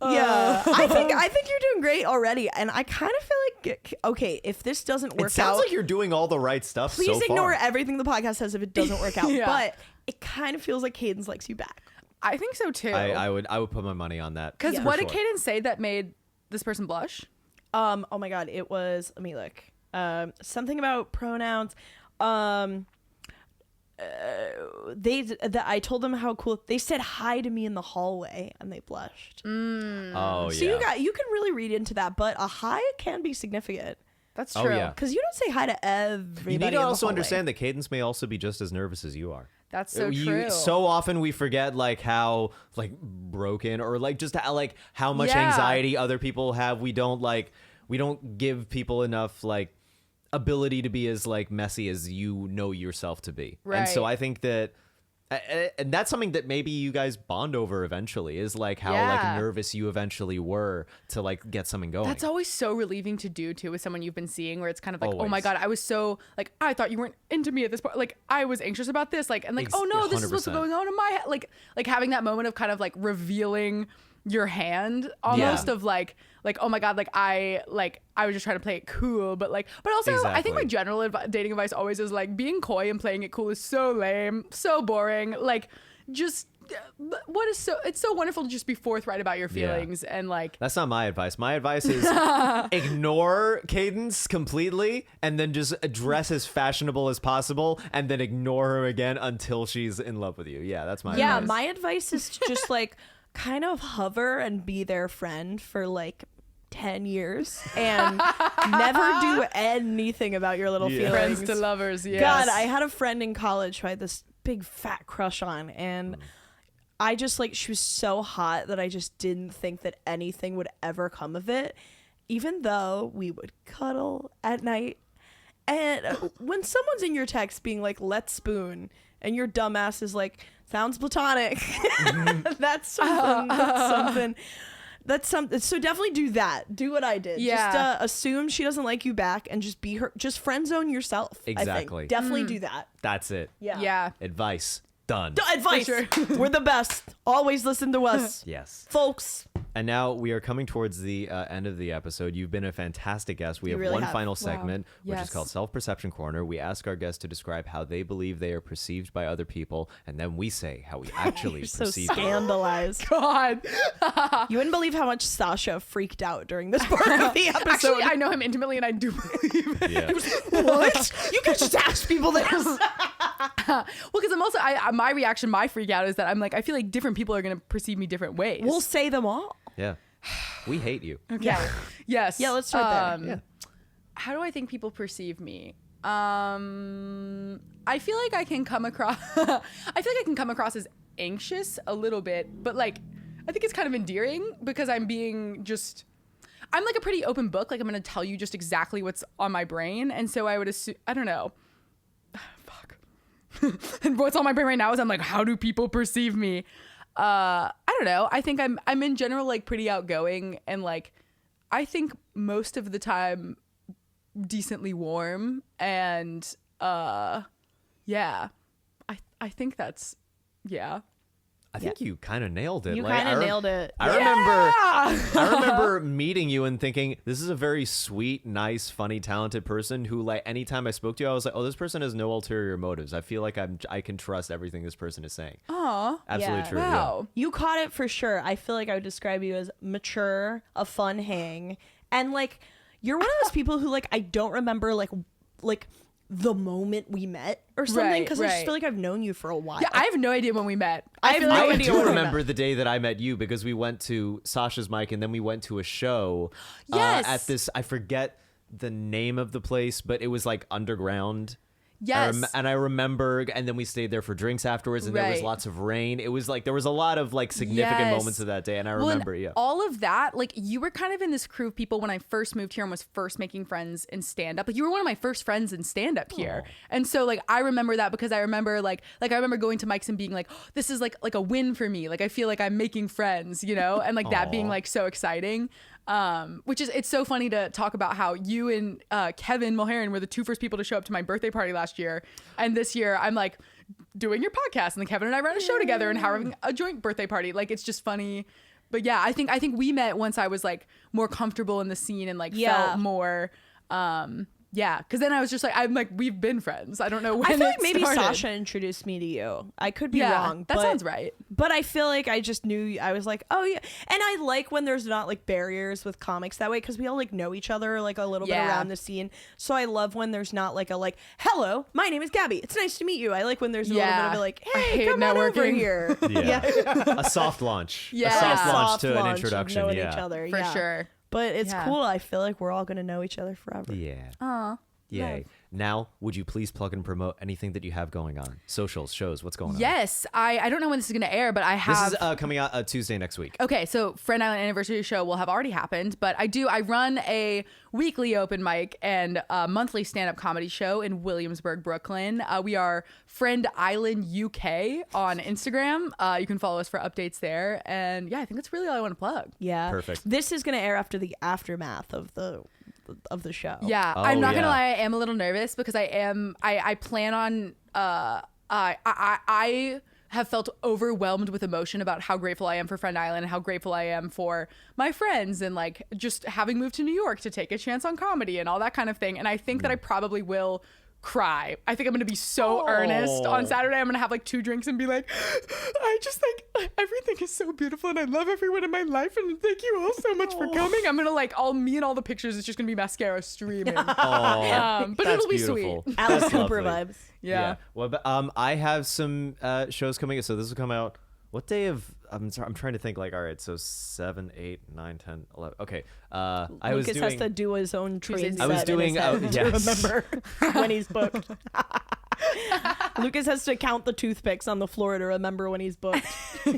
Yeah. I think you're doing great already. And I kind of feel like, okay, if this doesn't work It sounds out, like you're doing all the right stuff please so far. ignore everything the podcast says if it doesn't work out. Yeah. But it kind of feels like Cadence likes you back. I think so too. I would put my money on that. Because Yeah. what For did sure. Cadence say that made this person blush? Oh my God, it was, let me look. Something about pronouns. I told them how cool, they said hi to me in the hallway and they blushed. Oh, So yeah. you can really read into that, but a hi can be significant That's Oh, true. yeah. because you don't say hi to everybody. You need in to the also hallway. understand that Cadence may also be just as nervous as you are. That's so true. So often we forget like how like broken or like just how much Yeah. anxiety other people have. We don't give people enough like ability to be as like messy as you know yourself to be. And so Right. I think that and that's something that maybe you guys bond over eventually is like how Yeah. like nervous you eventually were to like get something going. That's always so relieving to do too with someone you've been seeing where it's kind of like, oh my Always. God, I was so like, I thought you weren't into me at this point. Like I was anxious about this. Like, and like, oh no, this is what's 100%. going on in my head. Like having that moment of kind of like revealing your hand almost Yeah. of like, oh my God, like I was just trying to play it cool. But also I think my Exactly. general dating advice always is like being coy and playing it cool is so lame, so boring. Like just it's so wonderful to just be forthright about your feelings and like That's not my advice. My advice is ignore Cadence completely and then just dress as fashionable as possible and then ignore her again until she's in love with you. Yeah, that's my Yeah, advice. my advice is to just like kind of hover and be their friend for like 10 years and never do anything about your little Yeah. feelings. friends to lovers. Yes. God, I had a friend in college who I had this big fat crush on, and I just like, she was so hot that I just didn't think that anything would ever come of it, even though we would cuddle at night. And when someone's in your text being like, let's spoon, and your dumbass is like, sounds platonic, that's something. So definitely do that. Do what I did. Yeah. Just assume she doesn't like you back and just be her. Just friend zone yourself. Exactly. I think. Definitely do that. That's it. Yeah. Advice. Done. Advice. For We're the best. Always listen to us. Yes. Folks. And now we are coming towards the end of the episode. You've been a fantastic guest. We You have really one have. final Wow. segment, which is Yes. called Self-Perception Corner. We ask our guests to describe how they believe they are perceived by other people, and then we say how we actually You're so perceive them. scandalized. God. You wouldn't believe how much Sasha freaked out during this part of the episode. Actually, I know him intimately, and I do believe it. Yeah. What? You can just ask people this. Well, because I'm also, my reaction, my freak out is that I'm like, I feel like different people are going to perceive me different ways. We'll say them all. Yeah. We hate you. Yeah. Yes. Yeah, let's start there. Yeah. How do I think people perceive me? I feel like I can come across as anxious a little bit, but like I think it's kind of endearing because I'm like a pretty open book. Like I'm going to tell you just exactly what's on my brain, and so I would assume, I don't know. Fuck. And what's on my brain right now is I'm like, how do people perceive me? I don't know. I think I'm in general like pretty outgoing, and like I think most of the time decently warm, and yeah. I think that's I think you kind of nailed it. You Like, kind of nailed it. I remember meeting you and thinking, this is a very sweet, nice, funny, talented person who, like, anytime I spoke to you, I was like, oh, this person has no ulterior motives. I feel like I can trust everything this person is saying. Aw. Absolutely Yeah. true. Wow. You caught it for sure. I feel like I would describe you as mature, a fun hang, and like you're one of those people who like I don't remember like the moment we met or something Right, because I just right. feel like I've known you for a while. Yeah, I have no idea when we met. I have feel no like I idea do when we remember met. the day that I met you because we went to Sasha's mic and then we went to a show Yes. at this, I forget the name of the place, but it was like underground. Yes. And I remember, and then we stayed there for drinks afterwards, and there was Right. lots of rain. It was like there was a lot of like significant Yes. moments of that day, and I Well, and remember, yeah. all of that, like you were kind of in this crew of people when I first moved here and was first making friends in stand up. Like you were one of my first friends in stand up here. And so like I remember that because I remember like I remember going to mics and being like, oh, this is like a win for me. Like I feel like I'm making friends, you know? And like that being Aw. like so exciting. Which is, it's so funny to talk about how you and Kevin Mulherin were the two first people to show up to my birthday party last year. And this year I'm like doing your podcast, and then Kevin and I ran a show together and having a joint birthday party. Like it's just funny. But yeah, I think we met once I was like more comfortable in the scene and like Yeah. felt more, yeah. Cause then I was just like, I'm like, we've been friends. I don't know when I feel it like maybe started. Sasha introduced me to you. I could be Yeah, wrong. that but, sounds right. But I feel like I just knew. I was like, oh yeah, and I like when there's not like barriers with comics that way because we all like know each other like a little bit Yeah. around the scene. So I love when there's not like a like, hello, my name is Gabby. It's nice to meet you. I like when there's a little bit of a like, I hey, hate come on over networking. here. Yeah. A soft launch. Yeah. A soft Yeah. launch Soft to an launch of introduction. knowing Yeah. each other. For yeah. sure. But it's Yeah. cool. I feel like we're all gonna know each other forever. Yeah. Aw. Yay. love. Now, would you please plug and promote anything that you have going on? Socials, shows, what's going on? Yes. I don't know when this is going to air, but I have. This is coming out Tuesday next week. Okay, so Friend Island Anniversary Show will have already happened, but I run a weekly open mic and a monthly stand-up comedy show in Williamsburg, Brooklyn. We are Friend Island UK on Instagram. You can follow us for updates there. And yeah, I think that's really all I want to plug. Yeah. Perfect. This is gonna air after the aftermath of the show. Yeah, Oh, I'm not gonna yeah. lie, I am a little nervous because I plan on I have felt overwhelmed with emotion about how grateful I am for Friend Island and how grateful I am for my friends and like just having moved to New York to take a chance on comedy and all that kind of thing. And I think that I probably will cry. I think I'm going to be so earnest on Saturday. I'm going to have like 2 drinks and be like, I just like, everything is so beautiful and I love everyone in my life and thank you all so much for coming. I'm going to like, me and all the pictures, it's just going to be mascara streaming. Oh, But that's it'll be beautiful. sweet. Alice That's Cooper lovely. vibes. Yeah. Well, but, I have some shows coming. So this will come out. What day of? I'm sorry. I'm trying to think. Like, all right. So 7, 8, 9, 10, 11. Okay. I was Lucas doing. has to do his own train I was set in his doing- head to yes. remember when he's booked. Lucas has to count the toothpicks on the floor to remember when he's booked. Do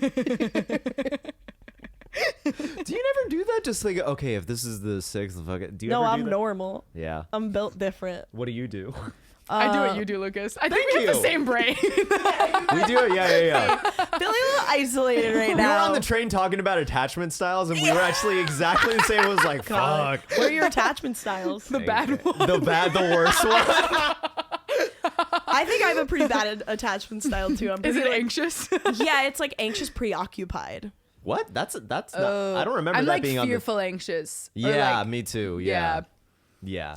you never do that? Just like, okay, if this is the 6th, fuck it. Do you No, ever do I'm that? normal. Yeah. I'm built different. What do you do? I do what you do, Lucas. I think thank we have you. the same brain. We do it. Yeah. Feeling a little isolated right We were now. on the train talking about attachment styles, and we were actually exactly the same. It was like, God. fuck. What are your attachment styles? The bad one. The worst one. I think I have a pretty bad attachment style too. I'm Is pretty, it like, anxious? Yeah, it's like anxious preoccupied. What? That's not. I don't remember I'm that like being fearful, anxious. on Or, the. Yeah, like, me too. Yeah.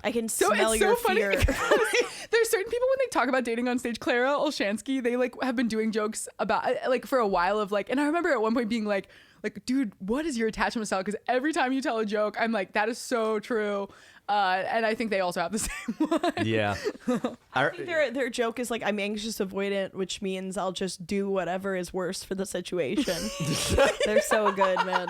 I can So smell it's your so funny fear. because there's certain people when they talk about dating on stage. Clara Olshansky, they like have been doing jokes about like for a while of like, and I remember at one point being like, dude, what is your attachment style? Because every time you tell a joke, I'm like, that is so true. And I think they also have the same one. Yeah. I think their joke is like, I'm anxious avoidant, which means I'll just do whatever is worse for the situation. They're so good, man.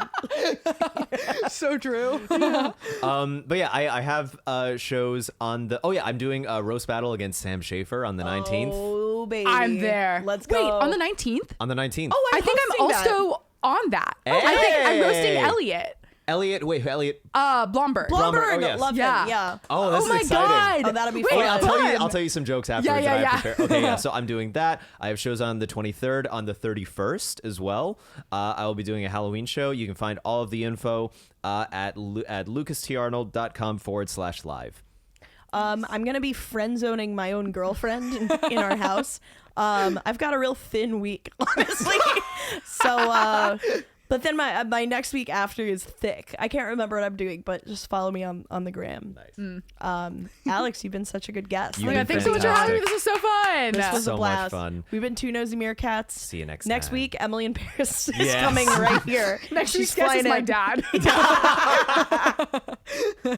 So true. But yeah, I have shows on the. Oh yeah, I'm doing a roast battle against Sam Schaefer on the 19th. Oh, baby. I'm there. Let's go. Wait, on the 19th? On the 19th. Oh, I think I'm hosting that. also on that. I think I'm roasting Elliot. Elliot. Wait, Elliot. Blomberg. Blomberg. Oh, yes. Love Yeah. him. Yeah. Oh, this Oh is my exciting. god. Oh, that'll be Wait, fun. Wait, fun. I'll tell you some jokes afterwards. Yeah, that I yeah. prepared. Okay, yeah. So I'm doing that. I have shows on the 23rd, on the 31st as well. I will be doing a Halloween show. You can find all of the info at lucastrarnold.com/live. I'm gonna be friend zoning my own girlfriend in our house. I've got a real thin week, honestly. So, but then my next week after is thick. I can't remember what I'm doing, but just follow me on the gram. Nice. Alex, you've been such a good guest. You've Oh my god, been thanks so much for having me. fantastic. This was so fun. This was So a much blast. fun. We've been 2 Nosy Meerkats. See you next Next time. week, Emily in Paris is Yes. coming right here. Next She's week's guest is flying my in. dad.